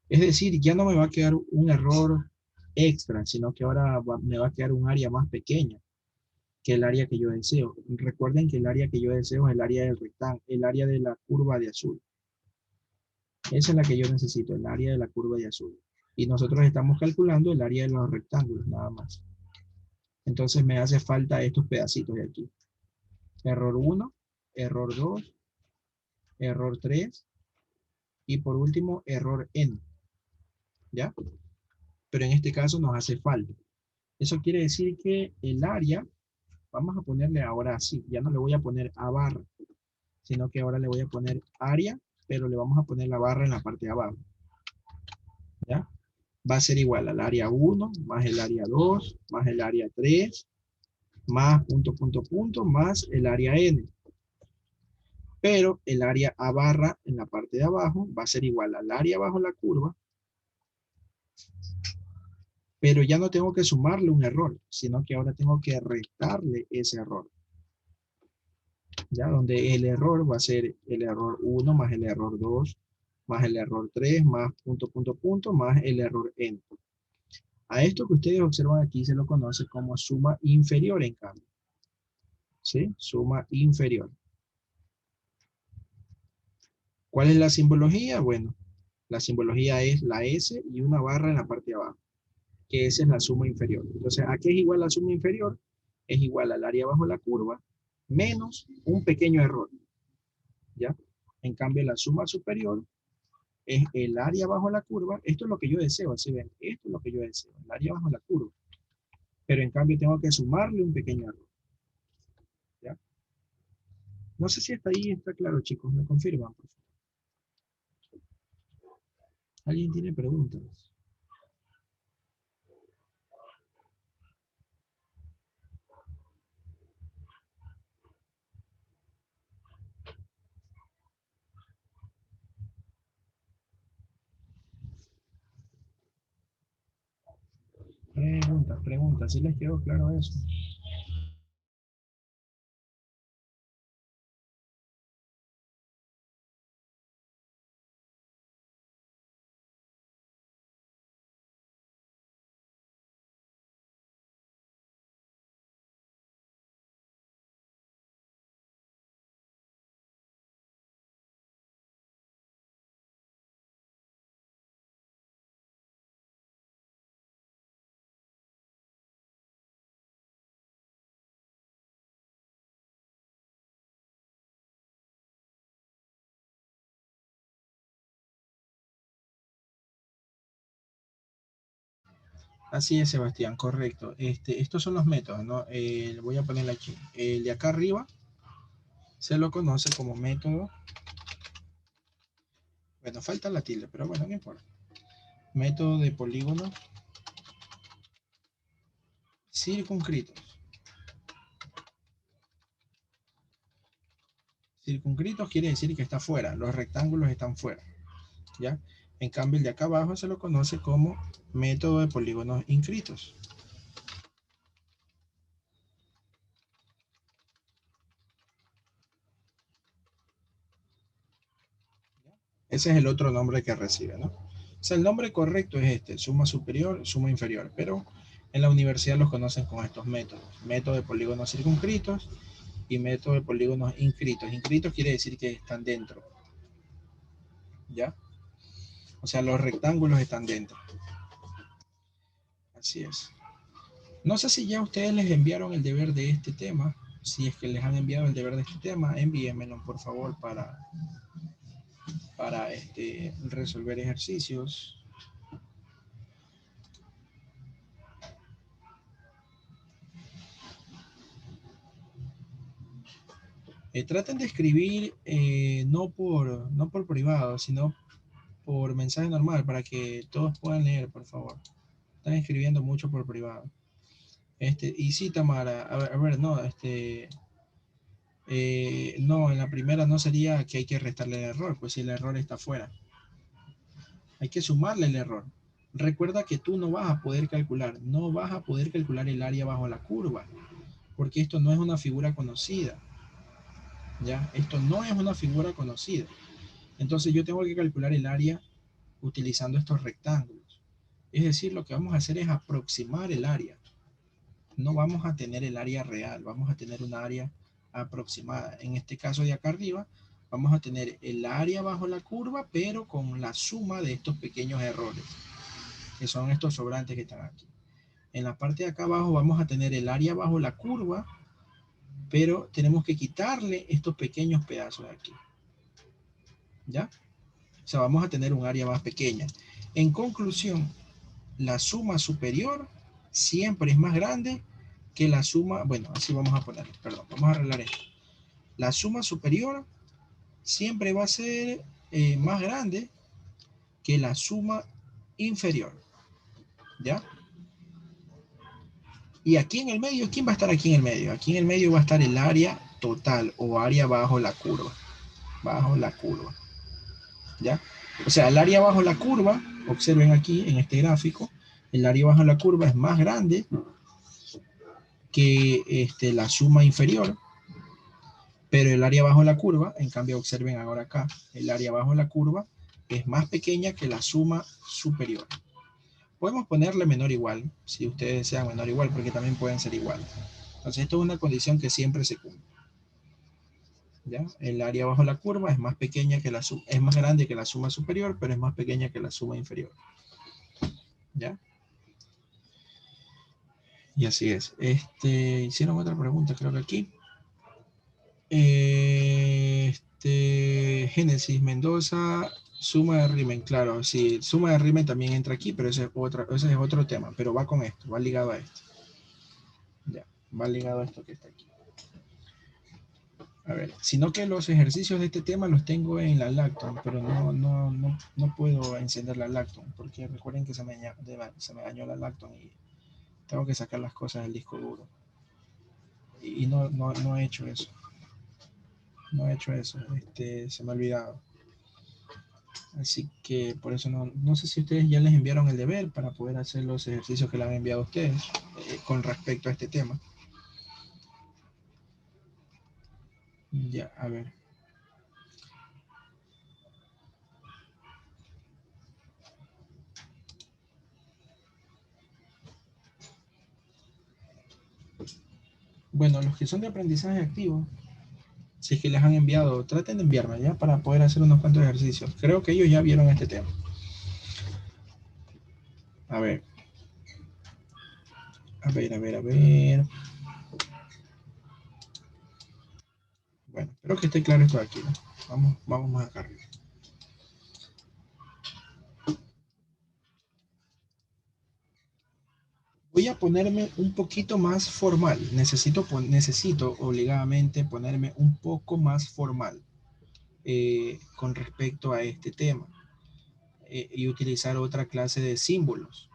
Es decir, ya no me va a quedar un error extra, sino que ahora me va a quedar un área más pequeña que el área que yo deseo. Recuerden que el área que yo deseo es el área del rectángulo, el área de la curva de azul. Esa es la que yo necesito, el área de la curva de azul. Y nosotros estamos calculando el área de los rectángulos, nada más. Entonces me hace falta estos pedacitos de aquí. Error 1, error 2, error 3 y por último error n. ¿Ya? Pero en este caso nos hace falta. Eso quiere decir que el área, vamos a ponerle ahora así, ya no le voy a poner A barra, sino que ahora le voy a poner área, pero le vamos a poner la barra en la parte de abajo. ¿Ya? Va a ser igual al área 1, más el área 2, más el área 3, más punto, punto, punto, más el área n. Pero el área A barra en la parte de abajo va a ser igual al área bajo la curva, pero ya no tengo que sumarle un error, sino que ahora tengo que restarle ese error. ¿Ya? Donde el error va a ser el error 1 más el error 2 más el error 3 más punto, punto, punto, más el error n. A esto que ustedes observan aquí se lo conoce como suma inferior en cambio. ¿Sí? Suma inferior. ¿Cuál es la simbología? Bueno, la simbología es la S y una barra en la parte de abajo, que esa es la suma inferior. Entonces, ¿a qué es igual la suma inferior? Es igual al área bajo la curva menos un pequeño error. ¿Ya? En cambio, la suma superior es el área bajo la curva. Esto es lo que yo deseo, ¿sí ven? Esto es lo que yo deseo, el área bajo la curva. Pero en cambio tengo que sumarle un pequeño error. ¿Ya? No sé si hasta ahí está claro, chicos. ¿Me confirman, por favor? ¿Alguien tiene preguntas? Preguntas, preguntas. ¿Sí les quedó claro eso? Así es, Sebastián, correcto. Estos son los métodos, ¿no? Voy a ponerle aquí. El de acá arriba se lo conoce como método. Bueno, falta la tilde, pero bueno, no importa. Método de polígonos circunscritos. Circunscritos quiere decir que está fuera, los rectángulos están fuera, ¿ya? En cambio, el de acá abajo se lo conoce como método de polígonos inscritos. Ese es el otro nombre que recibe, ¿no? O sea, el nombre correcto es este, suma superior, suma inferior, pero en la universidad los conocen con estos métodos. Método de polígonos circunscritos y método de polígonos inscritos. Inscritos quiere decir que están dentro, ¿ya? O sea, los rectángulos están dentro. Así es. No sé si ya ustedes les enviaron el deber de este tema. Si es que les han enviado el deber de este tema, envíenmelo por favor para resolver ejercicios. Traten de escribir no por privado, sino por mensaje normal para que todos puedan leer, por favor. Están escribiendo mucho por privado. Y sí, Tamara, a ver, no, no, en la primera no sería que hay que restarle el error, pues si el error está fuera. Hay que sumarle el error. Recuerda que tú no vas a poder calcular, no vas a poder calcular el área bajo la curva, porque esto no es una figura conocida. ¿Ya? Esto no es una figura conocida. Entonces yo tengo que calcular el área utilizando estos rectángulos. Es decir, lo que vamos a hacer es aproximar el área. No vamos a tener el área real, vamos a tener un área aproximada. En este caso de acá arriba, vamos a tener el área bajo la curva, pero con la suma de estos pequeños errores, que son estos sobrantes que están aquí. En la parte de acá abajo vamos a tener el área bajo la curva, pero tenemos que quitarle estos pequeños pedazos de aquí. ¿Ya? O sea, vamos a tener un área más pequeña. En conclusión, la suma superior siempre es más grande que la suma, bueno, así vamos a ponerlo, perdón, vamos a arreglar esto. La suma superior siempre va a ser más grande que la suma inferior. ¿Ya? Y aquí en el medio, ¿quién va a estar aquí en el medio? Aquí en el medio va a estar el área total o área bajo la curva. Bajo la curva. ¿Ya? O sea, el área bajo la curva, observen aquí en este gráfico, el área bajo la curva es más grande que la suma inferior, pero el área bajo la curva, en cambio observen ahora acá, el área bajo la curva es más pequeña que la suma superior. Podemos ponerle menor o igual, si ustedes desean menor o igual, porque también pueden ser igual. Entonces esto es una condición que siempre se cumple. ¿Ya? El área bajo la curva es más pequeña que es más grande que la suma superior, pero es más pequeña que la suma inferior. ¿Ya? Y así es. Hicieron otra pregunta, creo que aquí. Génesis Mendoza, suma de rimen, claro, sí, suma de rimen también entra aquí, pero ese es otro tema, pero va con esto, va ligado a esto. Ya, va ligado a esto que está aquí. A ver, sino que los ejercicios de este tema los tengo en la Lacton, pero no puedo encender la Lacton, porque recuerden que se me dañó la Lacton y tengo que sacar las cosas del disco duro. Y no he hecho eso. No he hecho eso, se me ha olvidado. Así que por eso no sé si ustedes ya les enviaron el deber para poder hacer los ejercicios que le han enviado a ustedes con respecto a este tema. Ya, a ver. Bueno, los que son de aprendizaje activo, si es que les han enviado, traten de enviarme ya para poder hacer unos cuantos ejercicios. Creo que ellos ya vieron este tema. A ver. A ver. Bueno, espero que esté claro esto de aquí, ¿no? Vamos más acá arriba. Voy a ponerme un poquito más formal. Necesito obligadamente ponerme un poco más formal con respecto a este tema y utilizar otra clase de símbolos.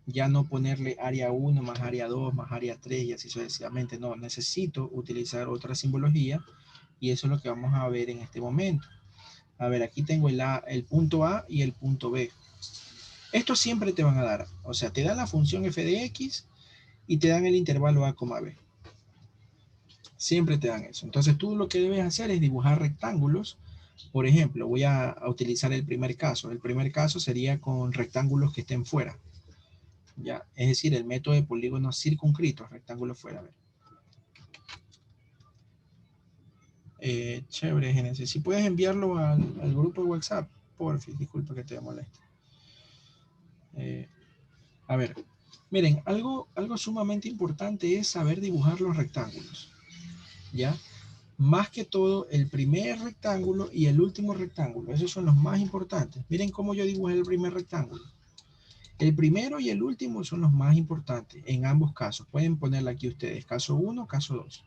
Ya no ponerle área 1 más área 2 más área 3 y así sucesivamente. No, necesito utilizar otra simbología y eso es lo que vamos a ver en este momento. A ver, aquí tengo el punto A y el punto B. Estos siempre te van a dar, o sea, te dan la función f de x y te dan el intervalo a, b. Siempre te dan eso. Entonces tú lo que debes hacer es dibujar rectángulos. Por ejemplo, voy a utilizar el primer caso. El primer caso sería con rectángulos que estén fuera. ¿Ya? Es decir, el método de polígonos circunscritos, rectángulos fuera. A ver. Chévere, Génesis. Si puedes enviarlo al grupo de WhatsApp, porfi, disculpa que te moleste. A ver, Miren, algo sumamente importante es saber dibujar los rectángulos, ¿ya? Más que todo, el primer rectángulo y el último rectángulo, esos son los más importantes. Miren cómo yo dibujé el primer rectángulo. El primero y el último son los más importantes en ambos casos. Pueden ponerle aquí ustedes, caso 1, caso 2,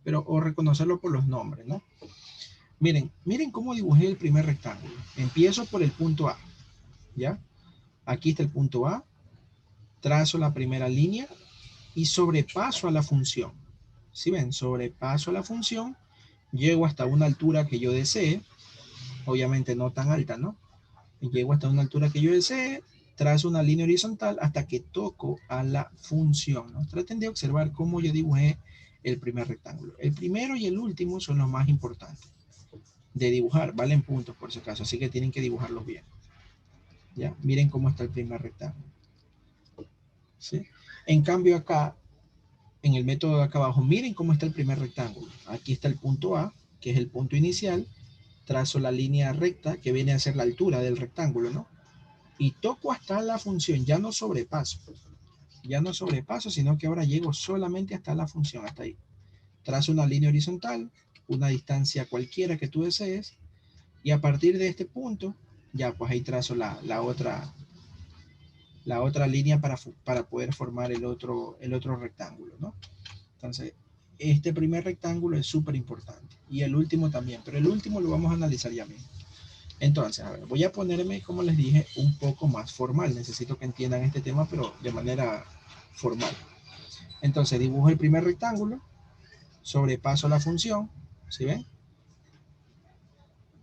pero o reconocerlo por los nombres, ¿no? Miren cómo dibujé el primer rectángulo. Empiezo por el punto A, ¿ya? Aquí está el punto A, trazo la primera línea y sobrepaso a la función. ¿Sí ven? Sobrepaso a la función, llego hasta una altura que yo desee, obviamente no tan alta, ¿no? Llego hasta una altura que yo desee, trazo una línea horizontal hasta que toco a la función, ¿no? Traten de observar cómo yo dibujé el primer rectángulo. El primero y el último son los más importantes de dibujar, valen puntos por si acaso, así que tienen que dibujarlos bien. ¿Ya? Miren cómo está el primer rectángulo. ¿Sí? En cambio acá, en el método de acá abajo, miren cómo está el primer rectángulo. Aquí está el punto A, que es el punto inicial, trazo la línea recta que viene a ser la altura del rectángulo, ¿no? Y toco hasta la función, ya no sobrepaso, sino que ahora llego solamente hasta la función, hasta ahí. Trazo una línea horizontal, una distancia cualquiera que tú desees, y a partir de este punto, ya pues ahí trazo la otra línea para poder formar el otro rectángulo, ¿no? Entonces, este primer rectángulo es súper importante, y el último también, pero el último lo vamos a analizar ya mismo. Entonces, a ver, voy a ponerme, como les dije, un poco más formal. Necesito que entiendan este tema, pero de manera formal. Entonces, dibujo el primer rectángulo, sobrepaso la función, ¿sí ven?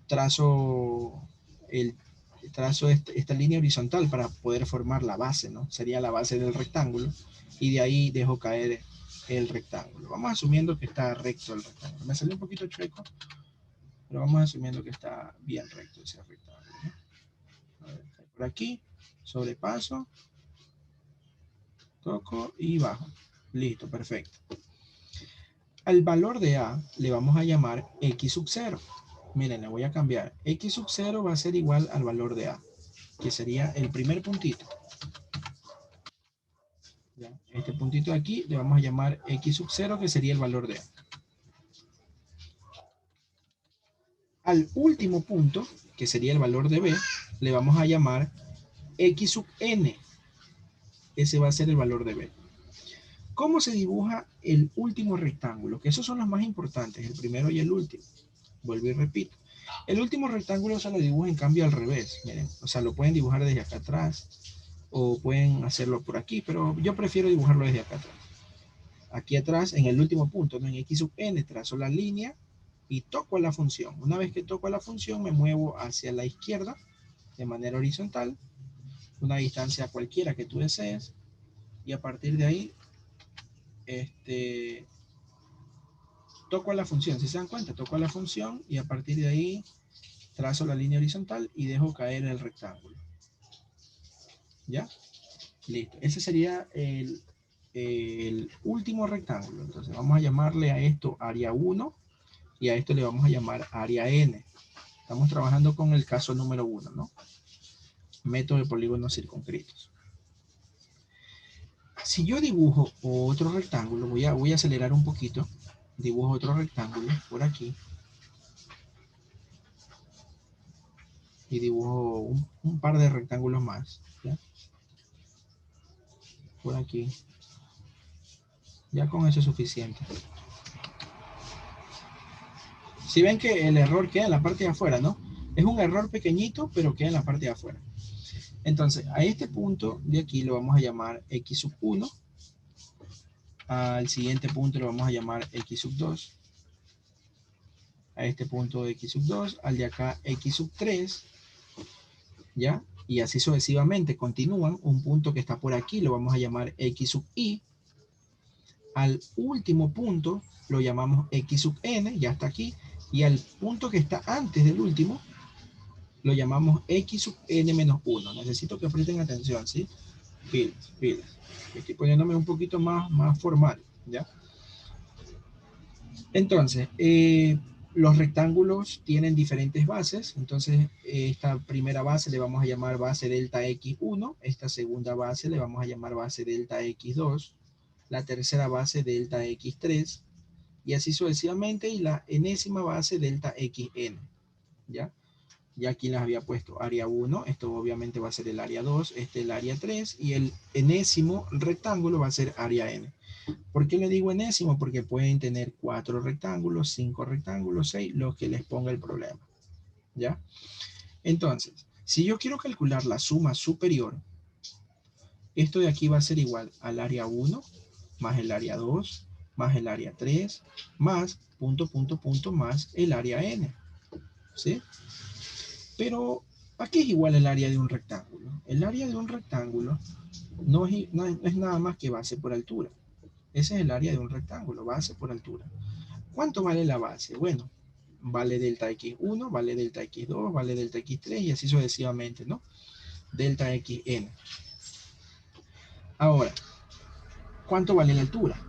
Trazo, esta línea horizontal para poder formar la base, ¿no? Sería la base del rectángulo, y de ahí dejo caer el rectángulo. Vamos asumiendo que está recto el rectángulo. Me salió un poquito chueco, pero vamos asumiendo que está bien recto ese rectángulo, ¿no? A ver, por aquí, sobrepaso, toco y bajo. Listo, perfecto. Al valor de A le vamos a llamar X sub 0. Miren, le voy a cambiar. X sub 0 va a ser igual al valor de A, que sería el primer puntito. ¿Ya? Este puntito de aquí le vamos a llamar X sub 0, que sería el valor de A. Al último punto, que sería el valor de B, le vamos a llamar X sub N. Ese va a ser el valor de B. ¿Cómo se dibuja el último rectángulo? Que esos son los más importantes, el primero y el último. Vuelvo y repito. El último rectángulo se lo dibuja en cambio al revés. Miren, o sea, lo pueden dibujar desde acá atrás o pueden hacerlo por aquí, pero yo prefiero dibujarlo desde acá atrás. Aquí atrás, en el último punto, ¿no? En X sub N, trazo la línea y toco a la función. Una vez que toco a la función, me muevo hacia la izquierda de manera horizontal, una distancia cualquiera que tú desees, y a partir de ahí, toco a la función. Si se dan cuenta, toco a la función y a partir de ahí trazo la línea horizontal y dejo caer el rectángulo. ¿Ya? Listo. Ese sería el último rectángulo. Entonces vamos a llamarle a esto área 1 y a esto le vamos a llamar área N. Estamos trabajando con el caso número 1, ¿no? Método de polígonos circunscritos. Si yo dibujo otro rectángulo, voy a acelerar un poquito. Dibujo otro rectángulo por aquí. Y dibujo un par de rectángulos más. ¿Ya? Por aquí. Ya con eso es suficiente. Si ven que el error queda en la parte de afuera, ¿no? Es un error pequeñito, pero queda en la parte de afuera. Entonces, a este punto de aquí lo vamos a llamar X sub 1. Al siguiente punto lo vamos a llamar X sub 2. A este punto X sub 2. Al de acá X sub 3. ¿Ya? Y así sucesivamente continúan. Un punto que está por aquí lo vamos a llamar X sub I. Al último punto lo llamamos X sub N, ya está aquí. Y al punto que está antes del último lo llamamos X sub N menos 1. Necesito que presten atención, ¿sí? Pilas, pilas. Estoy poniéndome un poquito más formal, ¿ya? Entonces, Los rectángulos tienen diferentes bases, entonces esta primera base le vamos a llamar base delta x1, esta segunda base le vamos a llamar base delta x2, la tercera base delta x3, y así sucesivamente, y la enésima base delta xn, ¿ya? Ya aquí las había puesto área 1, esto obviamente va a ser el área 2, este el área 3, y el enésimo rectángulo va a ser área n. ¿Por qué le digo enésimo? Porque pueden tener 4 rectángulos, 5 rectángulos, 6, los que les ponga el problema, ¿ya? Entonces, si yo quiero calcular la suma superior, esto de aquí va a ser igual al área 1, más el área 2, más el área 3, más punto, punto, punto, más el área n, ¿sí? Pero aquí es igual el área de un rectángulo. El área de un rectángulo no es nada más que base por altura. Ese es el área de un rectángulo, base por altura. ¿Cuánto vale la base? Bueno, vale delta x1, vale delta x2, vale delta x3 y así sucesivamente, ¿no? Delta xn. Ahora, ¿cuánto vale la altura?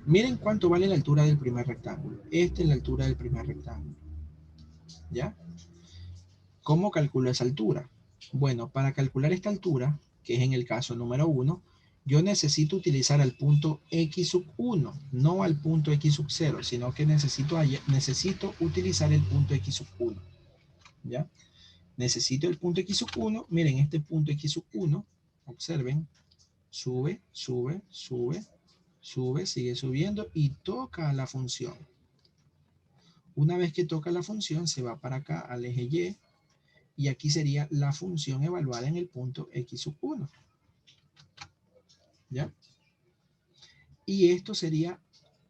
Miren cuánto vale la altura del primer rectángulo. Esta es la altura del primer rectángulo. ¿Ya? ¿Cómo calculo esa altura? Bueno, para calcular esta altura, que es en el caso número 1, yo necesito utilizar al punto x1, no al punto x0, sino que necesito utilizar el punto x1. ¿Ya? Necesito el punto x1. Miren, este punto x1, observen, sube, sube, sube, sube, sigue subiendo y toca la función. Una vez que toca la función, se va para acá al eje Y, y aquí sería la función evaluada en el punto x1. ¿Ya? Y esto sería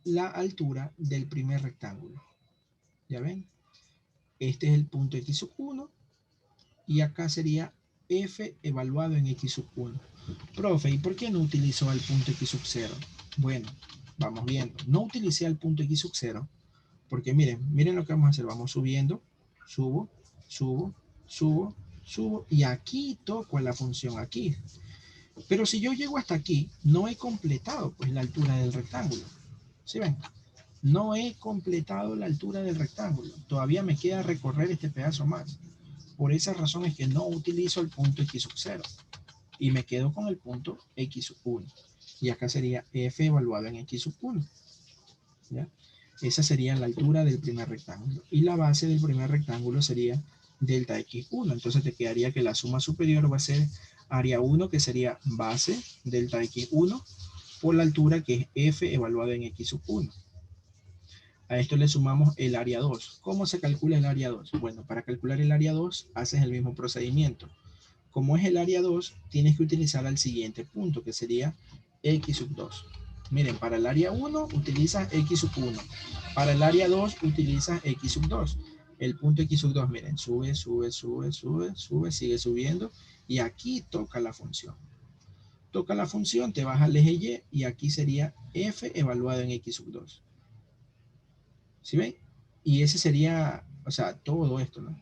la altura del primer rectángulo. ¿Ya ven? Este es el punto x1 y acá sería f evaluado en x1. Profe, ¿y por qué no utilizó el punto x0? Bueno, vamos viendo. No utilicé el punto x0 porque miren lo que vamos a hacer. Vamos subiendo, subo, subo, subo, subo y aquí toco a la función aquí. Pero si yo llego hasta aquí, no he completado pues la altura del rectángulo. ¿Sí ven? No he completado la altura del rectángulo. Todavía me queda recorrer este pedazo más. Por esa razón es que no utilizo el punto x0 y me quedo con el punto x1. Y acá sería f evaluado en x1. ¿Ya? Esa sería la altura del primer rectángulo. Y la base del primer rectángulo sería delta x1. Entonces te quedaría que la suma superior va a ser área 1, que sería base delta x1 por la altura que es f evaluada en x1. A esto le sumamos el área 2. ¿Cómo se calcula el área 2? Bueno, para calcular el área 2 haces el mismo procedimiento. Como es el área 2, tienes que utilizar al siguiente punto, que sería x2. Miren, para el área 1 utilizas x1. Para el área 2 utilizas x2. El punto x2, miren, sube, sube, sube, sube, sube, sigue subiendo. Y aquí toca la función. Toca la función, te vas al eje Y y aquí sería f evaluado en x2. ¿Sí ven? Y ese sería, o sea, todo esto, ¿no?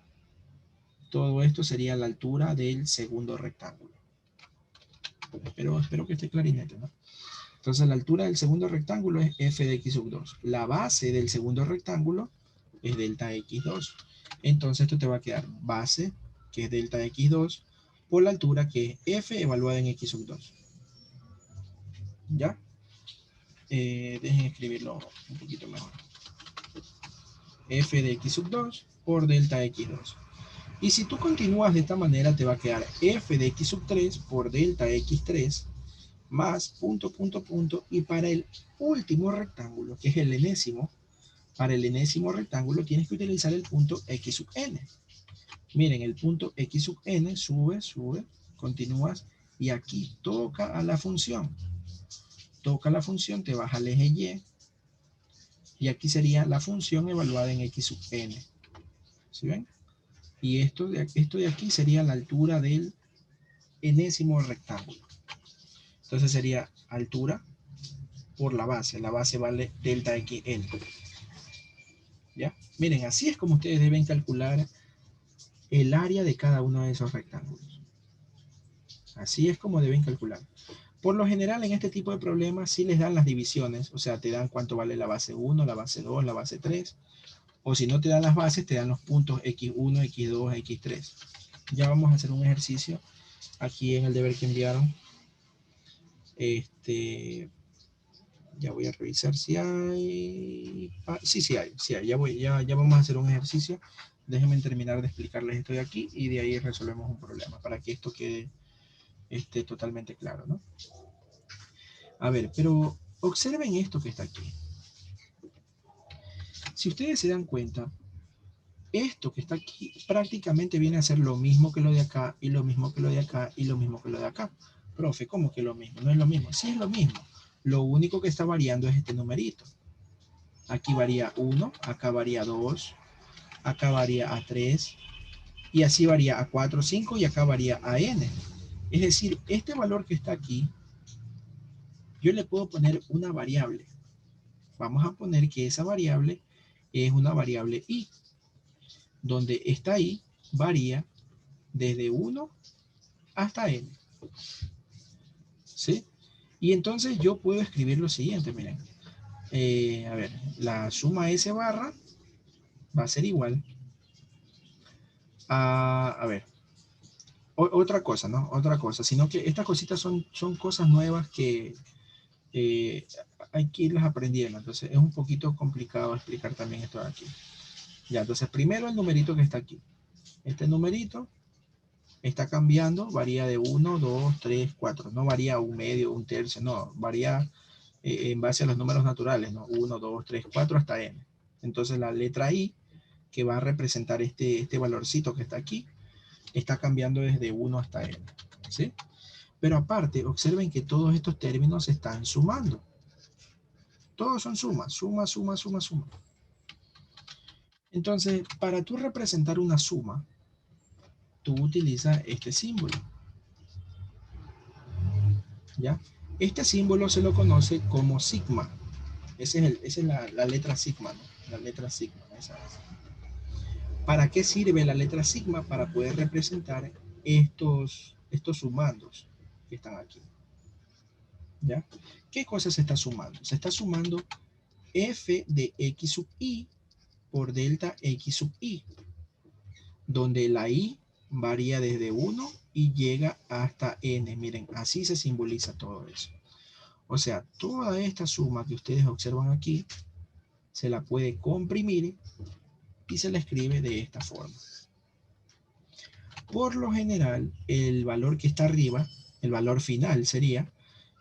Todo esto sería la altura del segundo rectángulo. Espero que esté clarinete, ¿no? Entonces la altura del segundo rectángulo es f de x2. La base del segundo rectángulo es delta x2. Entonces esto te va a quedar base, que es delta x2, por la altura que es f evaluada en x2. ¿Ya? Dejen escribirlo un poquito mejor. F de x2 por delta x2. Y si tú continúas de esta manera, te va a quedar f de x3 por delta x3 más punto, punto, punto. Y para el último rectángulo, que es el enésimo, para el enésimo rectángulo tienes que utilizar el punto x sub n. Miren, el punto x sub n sube, sube, continúas y aquí toca a la función. Toca la función, te vas al eje y aquí sería la función evaluada en x sub n. ¿Sí ven? Y esto de aquí sería la altura del enésimo rectángulo. Entonces sería altura por la base. La base vale delta xn. ¿Ya? Miren, así es como ustedes deben calcular el área de cada uno de esos rectángulos. Así es como deben calcular. Por lo general, en este tipo de problemas sí les dan las divisiones. O sea, te dan cuánto vale la base 1, la base 2, la base 3. O si no te dan las bases, te dan los puntos x1, x2, x3. Ya vamos a hacer un ejercicio aquí en el deber que enviaron. Ya voy a revisar si hay. Sí hay. Ya vamos a hacer un ejercicio. Déjenme terminar de explicarles esto de aquí y de ahí resolvemos un problema para que esto quede totalmente claro, ¿no? A ver, pero observen esto que está aquí. Si ustedes se dan cuenta, esto que está aquí prácticamente viene a ser lo mismo que lo de acá, y lo mismo que lo de acá, y lo mismo que lo de acá. Profe, ¿cómo que lo mismo? No es lo mismo. Sí es lo mismo. Lo único que está variando es este numerito. Aquí varía 1, acá varía 2, acá varía a 3, y así varía a 4, 5, y acá varía a n. Es decir, este valor que está aquí, yo le puedo poner una variable. Vamos a poner que esa variable es una variable i, donde esta i varía desde 1 hasta n. ¿Sí? Y entonces yo puedo escribir lo siguiente, miren. A ver, la suma S barra va a ser igual a ver, otra cosa, ¿no? Otra cosa, sino que estas cositas son cosas nuevas que hay que irlas aprendiendo. Entonces es un poquito complicado explicar también esto de aquí. Ya, entonces primero el numerito que está aquí. Este numerito está cambiando, varía de 1, 2, 3, 4. No varía un medio, un tercio, no, varía en base a los números naturales, ¿no? 1, 2, 3, 4 hasta n. Entonces la letra i, que va a representar este valorcito que está aquí, está cambiando desde 1 hasta n. ¿Sí? Pero aparte, observen que todos estos términos se están sumando. Todos son sumas, suma, suma, suma, suma. Entonces, para tú representar una suma, tú utilizas este símbolo. ¿Ya? Este símbolo se lo conoce como sigma. Esa es la letra sigma, ¿no? La letra sigma, esa es. ¿Para qué sirve la letra sigma? Para poder representar estos sumandos que están aquí. ¿Ya? ¿Qué cosa se está sumando? Se está sumando f de x sub i por delta x sub i, donde la i varía desde 1 y llega hasta n. Miren, así se simboliza todo eso. O sea, toda esta suma que ustedes observan aquí se la puede comprimir y se la escribe de esta forma. Por lo general, el valor que está arriba, el valor final sería,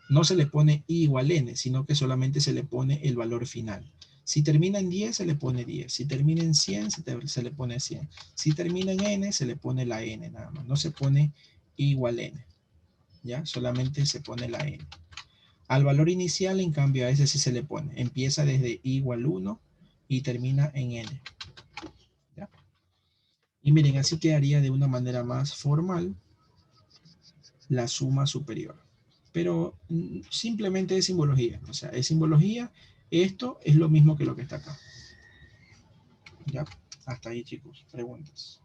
no se le pone i igual n, sino que solamente se le pone el valor final. Si termina en 10, se le pone 10. Si termina en 100, se le pone 100. Si termina en n, se le pone la n nada más. No se pone i igual n. ¿Ya? Solamente se pone la n. Al valor inicial, en cambio, a ese sí se le pone. Empieza desde i igual 1 y termina en n. ¿Ya? Y miren, así quedaría de una manera más formal la suma superior. Pero simplemente es simbología. O sea, es simbología. Esto es lo mismo que lo que está acá. ¿Ya? Hasta ahí, chicos. Preguntas.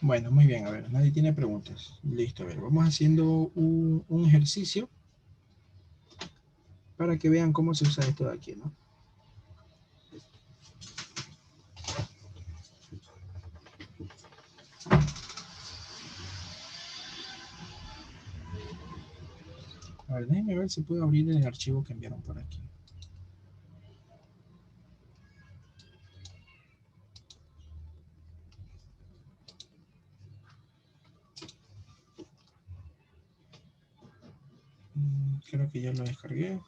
Bueno, muy bien, a ver, nadie tiene preguntas. Listo, a ver, vamos haciendo un ejercicio para que vean cómo se usa esto de aquí, ¿no? A ver, déjenme ver si puedo abrir el archivo que enviaron por aquí. Creo que ya lo descargué.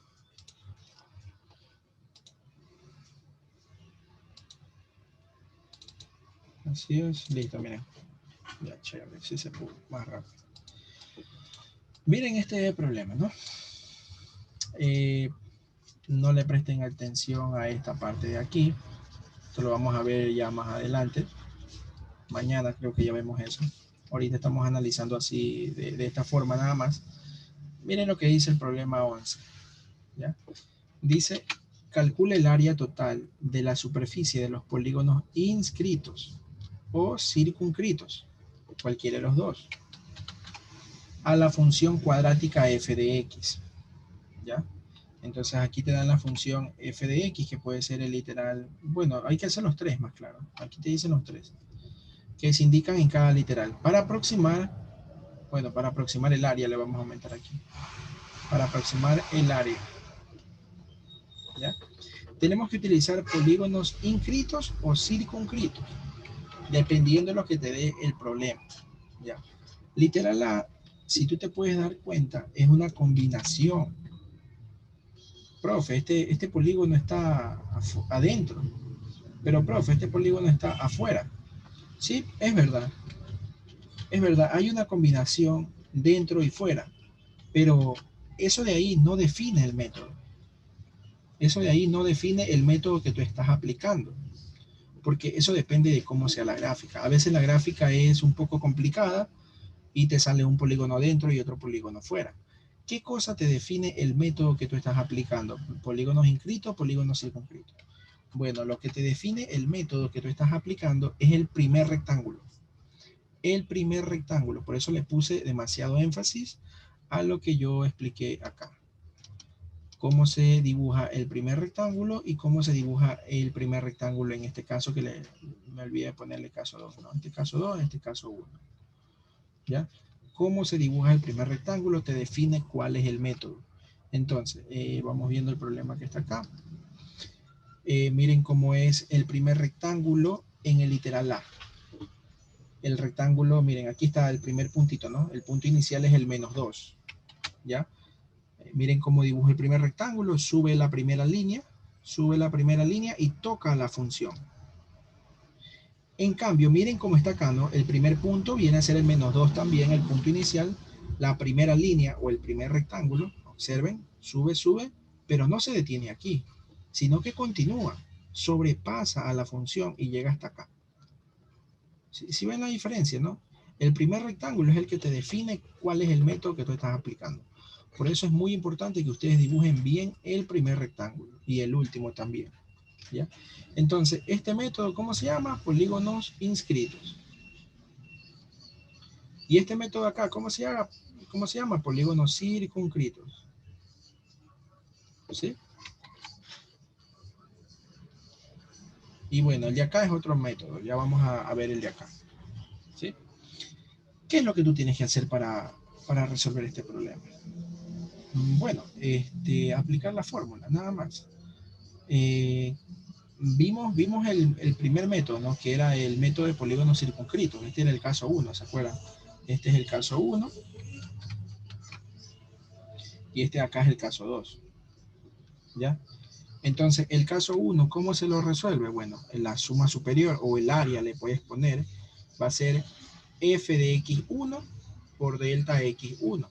Así es, listo, miren. Ya, chévere, sí se pudo, más rápido. Miren este problema, ¿no? No le presten atención a esta parte de aquí. Esto lo vamos a ver ya más adelante. Mañana creo que ya vemos eso. Ahorita estamos analizando así, de esta forma nada más. Miren lo que dice el problema 11. ¿Ya? Dice, calcula el área total de la superficie de los polígonos inscritos o circunscritos, cualquiera de los dos, a la función cuadrática f de x. ¿Ya? Entonces aquí te dan la función f de x, que puede ser el literal. Bueno, hay que hacer los tres más claro. Aquí te dicen los tres, que se indican en cada literal. Para aproximar, bueno, para aproximar el área le vamos a aumentar aquí. Para aproximar el área, ¿ya? Tenemos que utilizar polígonos inscritos o circunscritos, dependiendo de lo que te dé el problema, ¿ya? Literal A, si tú te puedes dar cuenta, es una combinación. Profe, este polígono está adentro, pero profe, este polígono está afuera. Sí, es verdad, hay una combinación dentro y fuera, pero eso de ahí no define el método. Eso de ahí no define el método que tú estás aplicando, porque eso depende de cómo sea la gráfica. A veces la gráfica es un poco complicada y te sale un polígono dentro y otro polígono fuera. ¿Qué cosa te define el método que tú estás aplicando? ¿Polígonos inscritos o polígonos circunscritos? Bueno, lo que te define el método que tú estás aplicando es el primer rectángulo. El primer rectángulo. Por eso le puse demasiado énfasis a lo que yo expliqué acá. Cómo se dibuja el primer rectángulo y cómo se dibuja el primer rectángulo en este caso, que me olvidé de ponerle caso 2, ¿no? Este caso 2, este caso 1. ¿Ya? Cómo se dibuja el primer rectángulo te define cuál es el método. Entonces, vamos viendo el problema que está acá. Miren cómo es el primer rectángulo en el literal A. El rectángulo, miren, aquí está el primer puntito, ¿no? El punto inicial es el -2, ¿ya? Miren cómo dibuja el primer rectángulo, sube la primera línea y toca la función. En cambio, miren cómo está acá, ¿no? El primer punto viene a ser el -2 también, el punto inicial, la primera línea o el primer rectángulo, observen, sube, pero no se detiene aquí, sino que continúa, sobrepasa a la función y llega hasta acá. ¿Sí ven la diferencia, no? El primer rectángulo es el que te define cuál es el método que tú estás aplicando. Por eso es muy importante que ustedes dibujen bien el primer rectángulo y el último también, ¿ya? Entonces, este método, ¿cómo se llama? Polígonos inscritos. Y este método acá, ¿cómo se llama? Polígonos circunscritos. ¿Sí? Y bueno, el de acá es otro método. Ya vamos a ver el de acá. ¿Sí? ¿Qué es lo que tú tienes que hacer para resolver este problema? Bueno, aplicar la fórmula, nada más. Vimos el primer método, ¿no? Que era el método de polígonos circunscritos. Este era el caso 1, ¿se acuerdan? Este es el caso 1 y este acá es el caso 2. ¿Ya? Entonces, el caso 1, ¿cómo se lo resuelve? Bueno, en la suma superior o el área le puedes poner, va a ser f de x1 por delta x1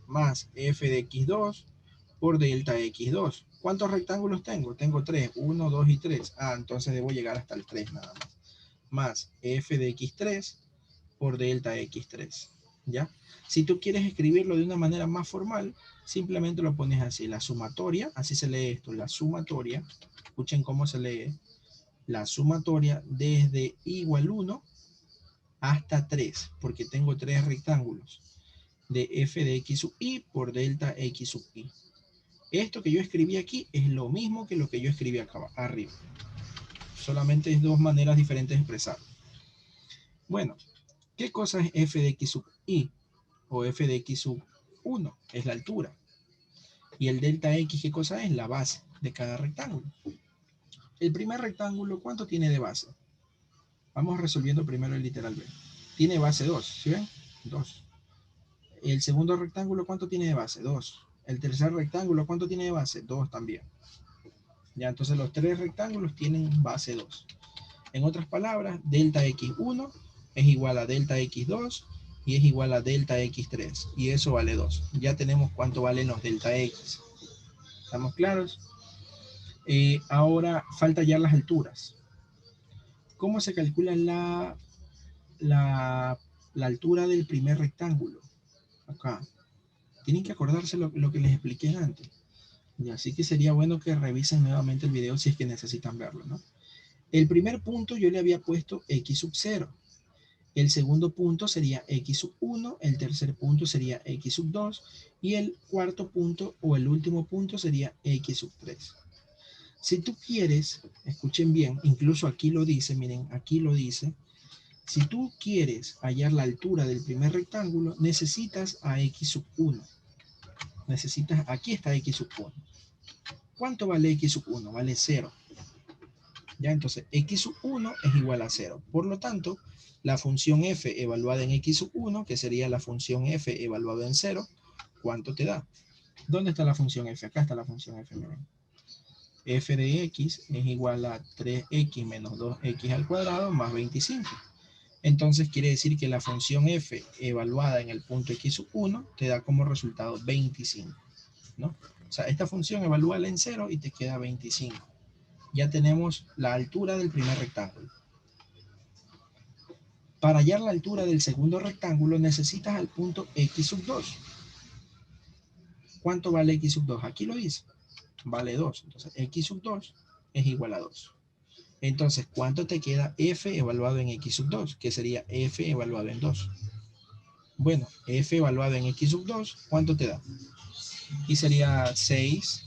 más f de x2 por delta x2. ¿Cuántos rectángulos tengo? Tengo 3, 1, 2 y 3. Entonces debo llegar hasta el 3 nada más. Más f de x3 por delta x3. ¿Ya? Si tú quieres escribirlo de una manera más formal, simplemente lo pones así, la sumatoria, así se lee esto, la sumatoria, escuchen cómo se lee, la sumatoria desde igual 1 hasta 3, porque tengo 3 rectángulos de f de x sub y por delta x sub y. Esto que yo escribí aquí es lo mismo que lo que yo escribí acá arriba. Solamente es dos maneras diferentes de expresar. Bueno, ¿qué cosa es f de x sub y? O f de x sub 1, es la altura. Y el delta x, ¿qué cosa es? La base de cada rectángulo. El primer rectángulo, ¿cuánto tiene de base? Vamos resolviendo primero el literal B. Tiene base 2, ¿sí ven? 2. El segundo rectángulo, ¿cuánto tiene de base? 2. El tercer rectángulo, ¿cuánto tiene de base? 2 también. Ya, entonces los tres rectángulos tienen base 2. En otras palabras, delta x1 es igual a delta x2 y es igual a delta x3. Y eso vale 2. Ya tenemos cuánto valen los delta x. ¿Estamos claros? Ahora falta ya las alturas. ¿Cómo se calcula la altura del primer rectángulo? Acá. Tienen que acordarse lo que les expliqué antes. Y así que sería bueno que revisen nuevamente el video si es que necesitan verlo, ¿no? El primer punto yo le había puesto x sub 0. El segundo punto sería x sub 1. El tercer punto sería x sub 2. Y el cuarto punto o el último punto sería x sub 3. Si tú quieres, escuchen bien, incluso aquí lo dice, miren, aquí lo dice. Si tú quieres hallar la altura del primer rectángulo, necesitas a x sub 1. Aquí está x sub 1. ¿Cuánto vale x sub 1? Vale 0. Ya, entonces x sub 1 es igual a 0. Por lo tanto, la función f evaluada en x sub 1, que sería la función f evaluada en 0, ¿cuánto te da? ¿Dónde está la función f? Acá está la función f, miren. F de x es igual a 3x menos 2x al cuadrado más 25. Entonces quiere decir que la función f evaluada en el punto x sub 1 te da como resultado 25, ¿no? O sea, esta función evalúala en 0 y te queda 25. Ya tenemos la altura del primer rectángulo. Para hallar la altura del segundo rectángulo necesitas al punto x sub 2. ¿Cuánto vale x sub 2? Aquí lo dice. Vale 2. Entonces x sub 2 es igual a 2. Entonces, ¿cuánto te queda f evaluado en x sub 2? Que sería f evaluado en 2. Bueno, f evaluado en x sub 2, ¿cuánto te da? Y sería 6.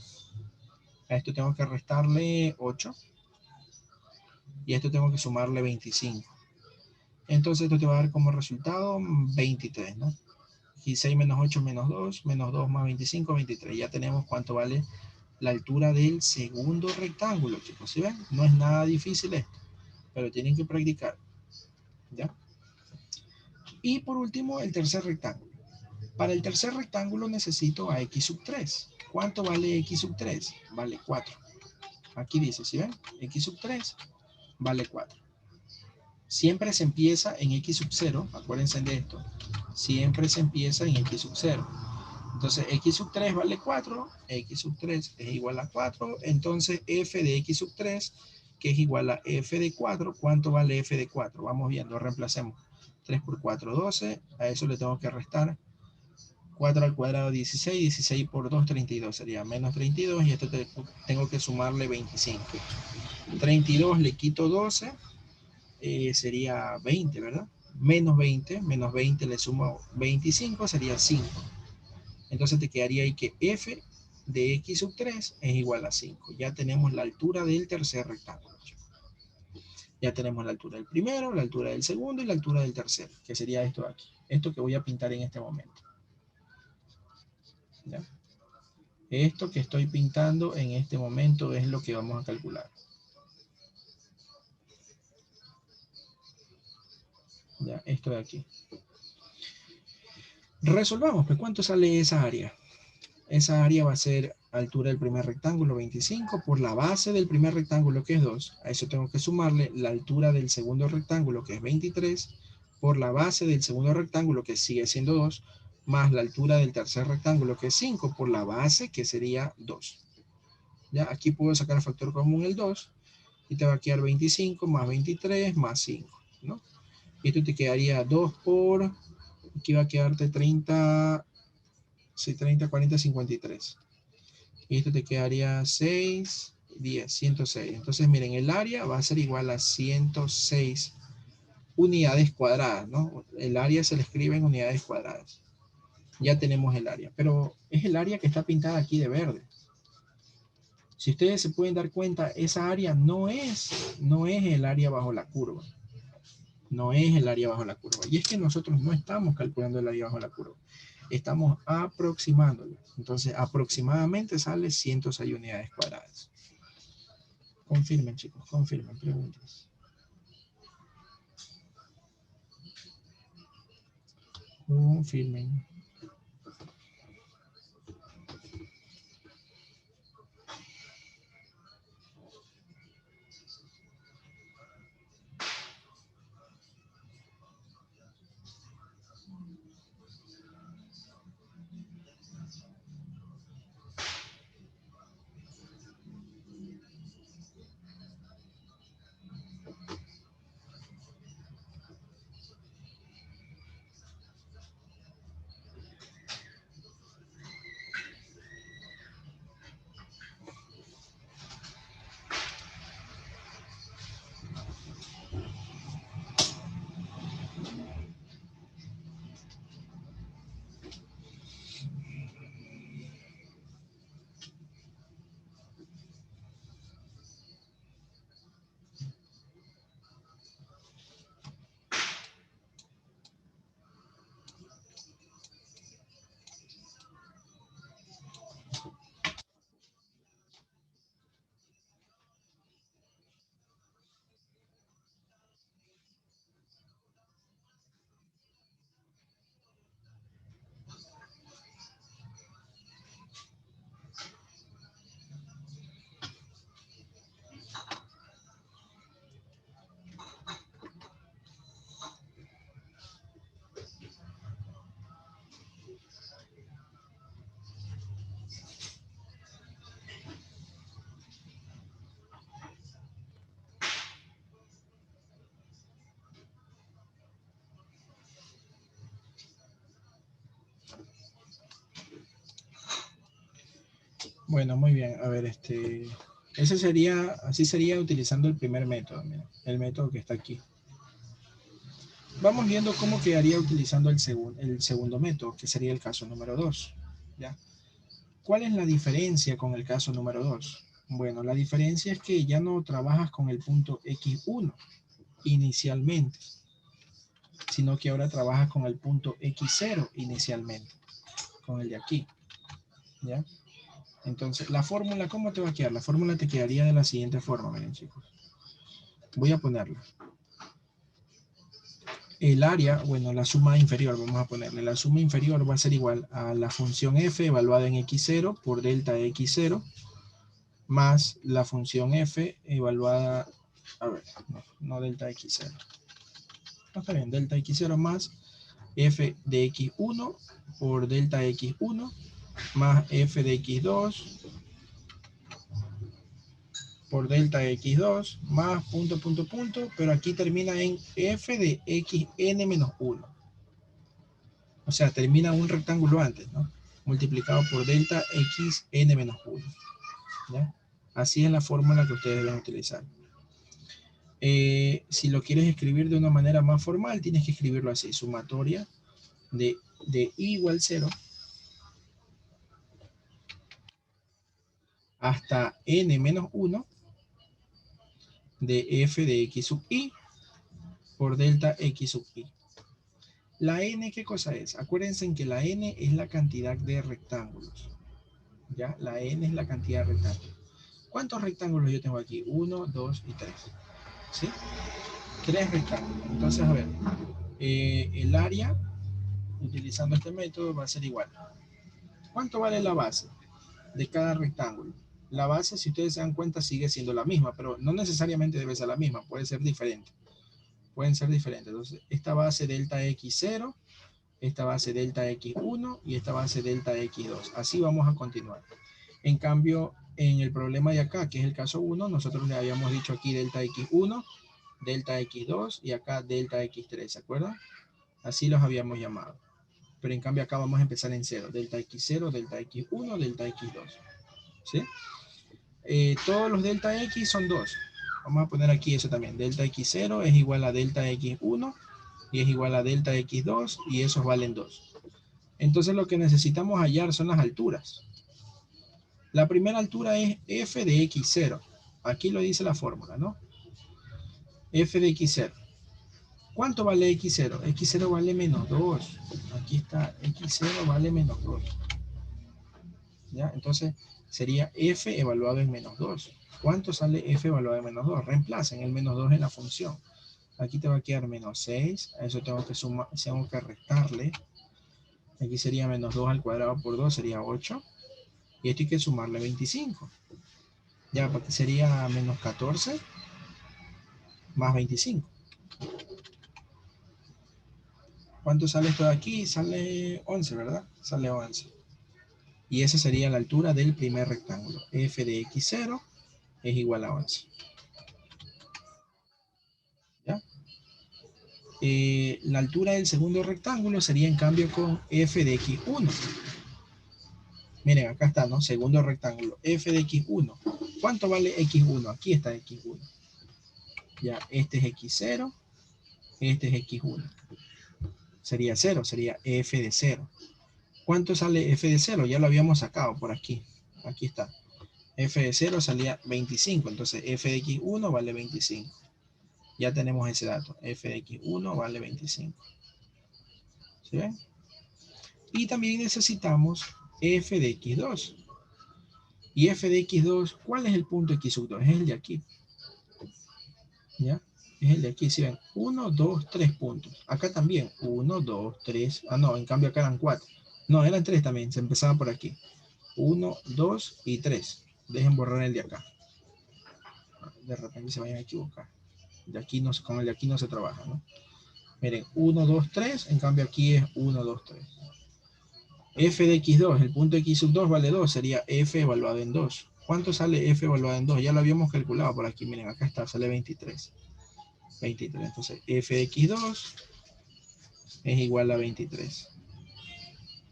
A esto tengo que restarle 8. Y a esto tengo que sumarle 25. Entonces esto te va a dar como resultado 23, ¿no? Y 6 menos 8 menos 2 más 25, 23. Ya tenemos cuánto vale la altura del segundo rectángulo, chicos. ¿Sí ven? No es nada difícil esto, pero tienen que practicar. ¿Ya? Y por último, el tercer rectángulo. Para el tercer rectángulo necesito a x sub 3. ¿Cuánto vale x sub 3? Vale 4. Aquí dice, ¿sí ven? X sub 3 vale 4. Siempre se empieza en x sub 0. Acuérdense de esto. Siempre se empieza en x sub 0. Entonces, x sub 3 vale 4. X sub 3 es igual a 4. Entonces, f de x sub 3, que es igual a f de 4. ¿Cuánto vale f de 4? Vamos viendo, reemplacemos. 3 por 4, 12. A eso le tengo que restar 4 al cuadrado, 16. 16 por 2, 32. Sería menos 32. Y esto tengo que sumarle 25. 32 le quito 12. Sería 20, ¿verdad? Menos 20. Menos 20 le sumo 25. Sería 5. Entonces te quedaría ahí que f de x sub 3 es igual a 5. Ya tenemos la altura del tercer rectángulo. Ya tenemos la altura del primero, la altura del segundo y la altura del tercero, que sería esto de aquí. Esto que voy a pintar en este momento. ¿Ya? Esto que estoy pintando en este momento es lo que vamos a calcular. ¿Ya? Esto de aquí. Resolvamos, pues ¿cuánto sale esa área? Esa área va a ser altura del primer rectángulo, 25, por la base del primer rectángulo, que es 2. A eso tengo que sumarle la altura del segundo rectángulo, que es 23, por la base del segundo rectángulo, que sigue siendo 2, más la altura del tercer rectángulo, que es 5, por la base, que sería 2. Ya, aquí puedo sacar el factor común, el 2, y te va a quedar 25 más 23 más 5, ¿no? Y esto te quedaría 2 por, aquí va a quedarte 30, sí, 30, 40, 53. Y esto te quedaría 6, 10, 106. Entonces, miren, el área va a ser igual a 106 unidades cuadradas, ¿no? El área se le escribe en unidades cuadradas. Ya tenemos el área, pero es el área que está pintada aquí de verde. Si ustedes se pueden dar cuenta, esa área no es el área bajo la curva. No es el área bajo la curva. Y es que nosotros no estamos calculando el área bajo la curva. Estamos aproximándolo. Entonces, aproximadamente sale 106 unidades cuadradas. Confirmen, chicos, confirmen, preguntas. Confirmen. Bueno, muy bien. A ver, así sería utilizando el primer método, mira, el método que está aquí. Vamos viendo cómo quedaría utilizando el segundo método, que sería el caso número 2. ¿Ya? ¿Cuál es la diferencia con el caso número 2? Bueno, la diferencia es que ya no trabajas con el punto X1 inicialmente, sino que ahora trabajas con el punto X0 inicialmente, con el de aquí. ¿Ya? Entonces, la fórmula, ¿cómo te va a quedar? La fórmula te quedaría de la siguiente forma, miren, chicos. Voy a ponerla. El área, bueno, la suma inferior, vamos a ponerle. La suma inferior va a ser igual a la función f evaluada en x0 por delta x0 más la función f evaluada, a ver, no delta x0. No, está bien, delta x0 más f de x1 por delta x1 más f de x2 por delta x2 más punto, punto, punto, pero aquí termina en f de xn menos 1. O sea, termina un rectángulo antes, ¿no? Multiplicado por delta xn menos 1. ¿Ya? Así es la fórmula que ustedes deben utilizar. Si lo quieres escribir de una manera más formal, tienes que escribirlo así, sumatoria de i igual 0 hasta n menos 1 de f de x sub i por delta x sub i. La n, ¿qué cosa es? Acuérdense que la n es la cantidad de rectángulos. ¿Ya? La n es la cantidad de rectángulos. ¿Cuántos rectángulos yo tengo aquí? 1, 2 y 3. ¿Sí? 3 rectángulos. Entonces, a ver, el área, utilizando este método, va a ser igual. ¿Cuánto vale la base de cada rectángulo? La base, si ustedes se dan cuenta, sigue siendo la misma, pero no necesariamente debe ser la misma, puede ser diferente. Pueden ser diferentes. Entonces, esta base delta x0, esta base delta x1 y esta base delta x2. Así vamos a continuar. En cambio, en el problema de acá, que es el caso 1, nosotros le habíamos dicho aquí delta x1, delta x2 y acá delta x3, ¿se acuerdan? Así los habíamos llamado. Pero en cambio acá vamos a empezar en 0. Delta x0, delta x1, delta x2. ¿Sí? Todos los delta x son 2. Vamos a poner aquí eso también. Delta x0 es igual a delta x1 y es igual a delta x2 y esos valen 2. Entonces lo que necesitamos hallar son las alturas. La primera altura es f de x0. Aquí lo dice la fórmula, ¿no? F de x0. ¿Cuánto vale x0? X0 vale menos 2. Aquí está, x0 vale menos 2. ¿Ya? Entonces sería f evaluado en menos 2. ¿Cuánto sale f evaluado en menos 2? Reemplacen el menos 2 en la función. Aquí te va a quedar menos 6. A eso tengo que restarle. Aquí sería menos 2 al cuadrado por 2 sería 8. Y esto hay que sumarle 25. Ya, porque sería menos 14 más 25. ¿Cuánto sale esto de aquí? Sale 11, ¿verdad? Sale 11. Y esa sería la altura del primer rectángulo. F de x0 es igual a 11. ¿Ya? La altura del segundo rectángulo sería en cambio con f de x1. Miren, acá está, ¿no? Segundo rectángulo, f de x1. ¿Cuánto vale x1? Aquí está x1. Ya, este es x0, este es x1. Sería 0, sería f de 0. ¿Cuánto sale f de 0? Ya lo habíamos sacado por aquí. Aquí está. F de 0 salía 25, entonces f de x1 vale 25. Ya tenemos ese dato. F de x1 vale 25. ¿Sí ven? Y también necesitamos f de x2. Y f de x2, ¿cuál es el punto x2? Es el de aquí. ¿Ya? Es el de aquí, ¿sí ven? 1, 2, 3 puntos. Acá también. 1, 2, 3. Ah, no, en cambio acá eran 4. No, eran 3 también. Se empezaba por aquí. 1, 2 y 3. Dejen borrar el de acá. De repente se vayan a equivocar. De aquí no, con el de aquí no se trabaja, ¿no? Miren, 1, 2, 3. En cambio aquí es 1, 2, 3. F de x2, el punto x sub 2 vale 2. Sería f evaluado en 2. ¿Cuánto sale f evaluado en 2? Ya lo habíamos calculado por aquí. Miren, acá está, sale 23. 23. Entonces, f de x2 es igual a 23.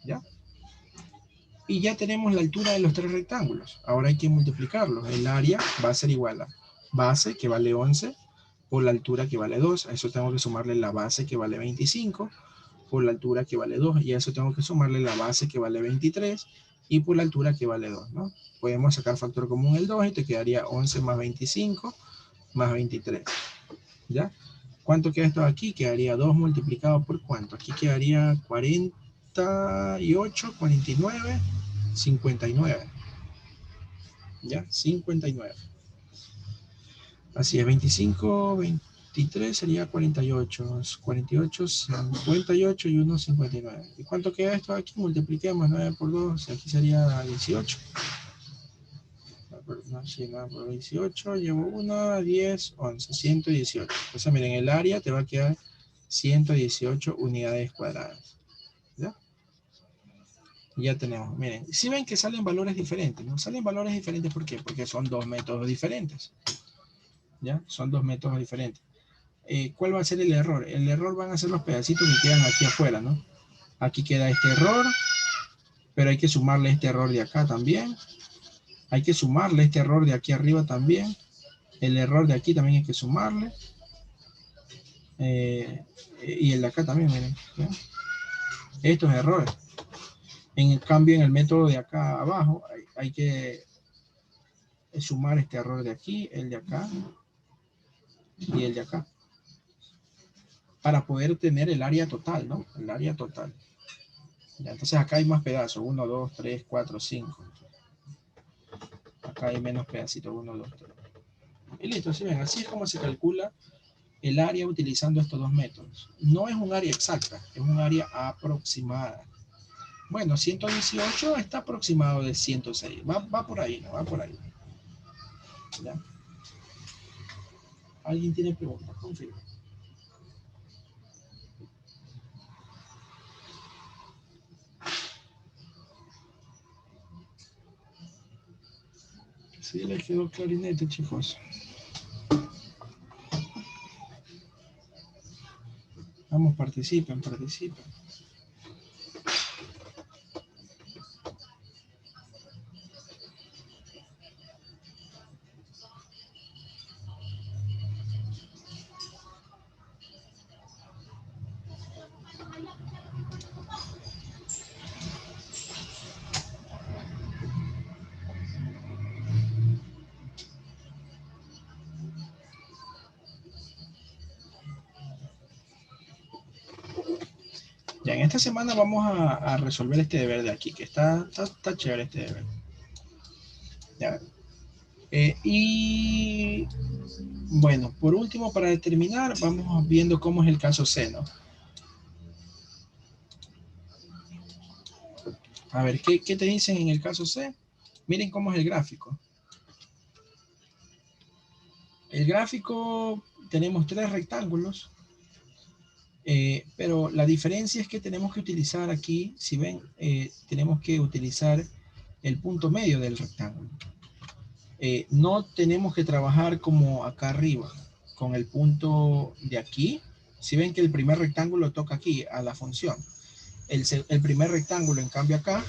¿Ya? Y ya tenemos la altura de los tres rectángulos. Ahora hay que multiplicarlos. El área va a ser igual a base, que vale 11, por la altura que vale 2. A eso tengo que sumarle la base, que vale 25, por la altura que vale 2. Y a eso tengo que sumarle la base, que vale 23, y por la altura que vale 2, ¿no? Podemos sacar factor común el 2 y te quedaría 11 más 25 más 23. ¿Ya? ¿Cuánto queda esto aquí? Quedaría 2 multiplicado por ¿cuánto? Aquí quedaría 48, 49, 59. ¿Ya? 59. Así es, 25, 23 sería 48. 48, 58 y 1, 59. ¿Y cuánto queda esto aquí? Multipliquemos 9 por 2, aquí sería 18. No, sí, 9 por 18, llevo 1, 10, 11, 118. Entonces miren, el área te va a quedar 118 unidades cuadradas. ¿Ya? Ya tenemos, miren, si ven que salen valores diferentes, ¿no? Salen valores diferentes, ¿por qué? Porque son dos métodos diferentes. ¿Ya? Son dos métodos diferentes. ¿Cuál va a ser el error? El error van a ser los pedacitos que quedan aquí afuera, ¿no? Aquí queda este error, pero hay que sumarle este error de acá también. Hay que sumarle este error de aquí arriba también. El error de aquí también hay que sumarle. Y el de acá también, miren. ¿Ya? Estos errores. En el cambio, en el método de acá abajo, hay que sumar este error de aquí, el de acá y el de acá, para poder tener el área total, ¿no? El área total. Ya, entonces acá hay más pedazos, 1, 2, 3, 4, 5. Acá hay menos pedacitos, 1, 2, 3. Y listo, ¿sí ven? Así es como se calcula el área utilizando estos dos métodos. No es un área exacta, es un área aproximada. Bueno, 118 está aproximado de 106. Va por ahí, ¿no? Va por ahí. ¿Ya? ¿Alguien tiene preguntas? Confirma. Sí, les quedó clarinete, chicos. Vamos, participen, participen. en esta semana vamos a resolver este deber de aquí, que está chévere este deber. ¿Ya? Y bueno, por último, para determinar, vamos viendo cómo es el caso seno. A ver, ¿qué te dicen en el caso C? Miren cómo es el gráfico. El gráfico, tenemos 3 rectángulos, pero la diferencia es que tenemos que utilizar aquí, si ven, tenemos que utilizar el punto medio del rectángulo. No tenemos que trabajar como acá arriba, con el punto de aquí. Si ven que el primer rectángulo toca aquí, a la función. El primer rectángulo, en cambio acá,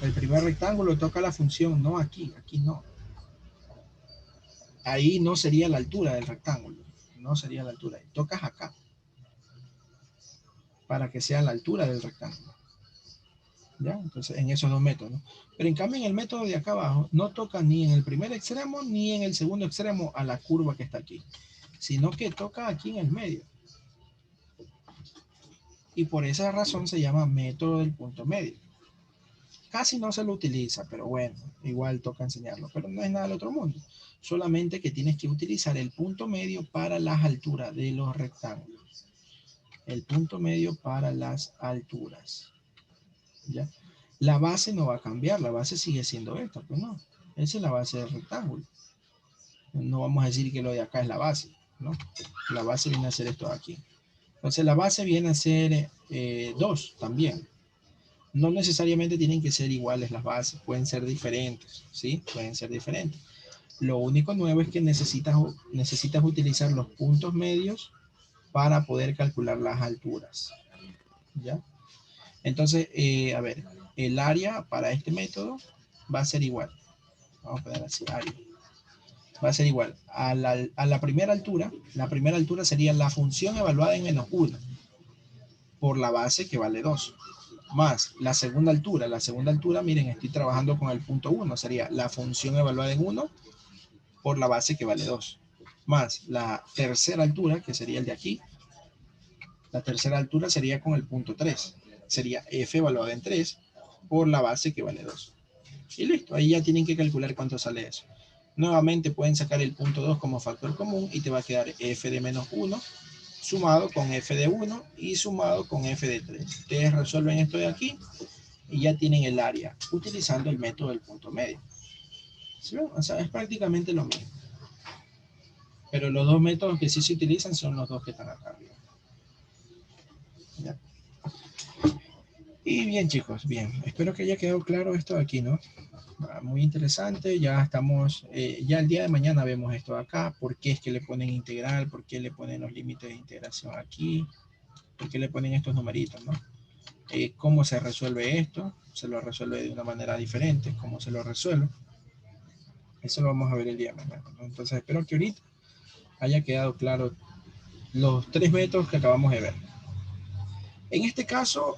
el primer rectángulo toca la función, no aquí, aquí no. Ahí no sería la altura del rectángulo, no sería la altura. Tocas acá, para que sea la altura del rectángulo. ¿Ya? Entonces, en esos dos métodos. Pero en cambio, en el método de acá abajo, no toca ni en el primer extremo, ni en el segundo extremo a la curva que está aquí, sino que toca aquí en el medio. Y por esa razón se llama método del punto medio. Casi no se lo utiliza, pero bueno, igual toca enseñarlo. Pero no es nada del otro mundo. Solamente que tienes que utilizar el punto medio para las alturas de los rectángulos. El punto medio para las alturas. ¿Ya? La base no va a cambiar, la base sigue siendo esta, pues no. Esa es la base del rectángulo. No vamos a decir que lo de acá es la base, ¿no? La base viene a ser esto de aquí. Entonces la base viene a ser 2 también. No necesariamente tienen que ser iguales las bases, pueden ser diferentes, ¿sí? Pueden ser diferentes. Lo único nuevo es que necesitas utilizar los puntos medios para poder calcular las alturas, ¿ya? Entonces, a ver, el área para este método va a ser igual. Vamos a poner así, área. Va a ser igual a la primera altura. La primera altura sería la función evaluada en menos 1 por la base que vale 2. Más la segunda altura. La segunda altura, miren, estoy trabajando con el punto 1. Sería la función evaluada en 1 por la base que vale 2. Más la tercera altura, que sería el de aquí. La tercera altura sería con el punto 3. Sería f evaluada en 3 por la base que vale 2. Y listo, ahí ya tienen que calcular cuánto sale eso. Nuevamente pueden sacar el punto 2 como factor común y te va a quedar f de menos 1 sumado con f de 1 y sumado con f de 3. Ustedes resuelven esto de aquí y ya tienen el área utilizando el método del punto medio. ¿Sí? O sea, es prácticamente lo mismo. Pero los dos métodos que sí se utilizan son los dos que están acá arriba. ¿Ya? Y bien, chicos, bien. Espero que haya quedado claro esto de aquí, ¿no? Muy interesante. Ya estamos, ya el día de mañana vemos esto de acá. ¿Por qué es que le ponen integral? ¿Por qué le ponen los límites de integración aquí? ¿Por qué le ponen estos numeritos, no? ¿Cómo se resuelve esto? Se lo resuelve de una manera diferente. ¿Cómo se lo resuelve? Eso lo vamos a ver el día de mañana, ¿no? Entonces, espero que ahorita haya quedado claro los 3 métodos que acabamos de ver. En este caso,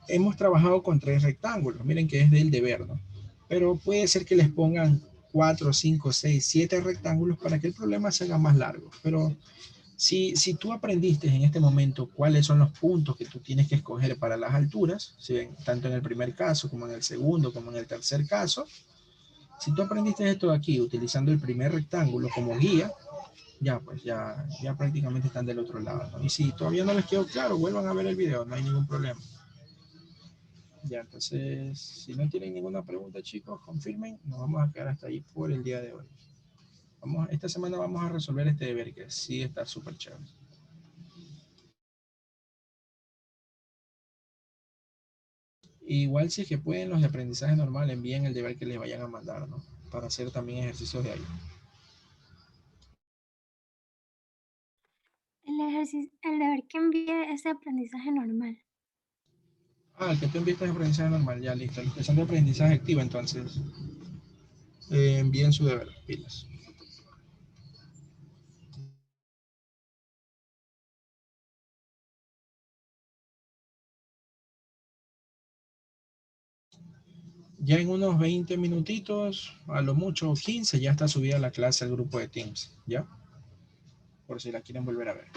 hemos trabajado con 3 rectángulos. Miren que es del deber, ¿no? Pero puede ser que les pongan 4, 5, 6, 7 rectángulos para que el problema se haga más largo. Pero si tú aprendiste en este momento cuáles son los puntos que tú tienes que escoger para las alturas, ¿sí? Tanto en el primer caso como en el segundo, como en el tercer caso, si tú aprendiste esto de aquí utilizando el primer rectángulo como guía, ya pues ya prácticamente están del otro lado, ¿no? Y si todavía no les quedó claro, vuelvan a ver el video, no hay ningún problema. Ya, entonces, si no tienen ninguna pregunta, chicos, confirmen. Nos vamos a quedar hasta ahí por el día de hoy. Esta semana vamos a resolver este deber que sí está súper chévere. Igual si es que pueden los de aprendizaje normal, envíen el deber que les vayan a mandar, ¿no? Para hacer también ejercicios de ahí. El deber que envíe es de aprendizaje normal. El que tú envíes es aprendizaje normal, ya listo. Los que son de aprendizaje activo, entonces envíen su deber, pilas. Ya en unos 20 minutitos, a lo mucho 15, ya está subida la clase al grupo de Teams, ¿ya? Por si la quieren volver a ver.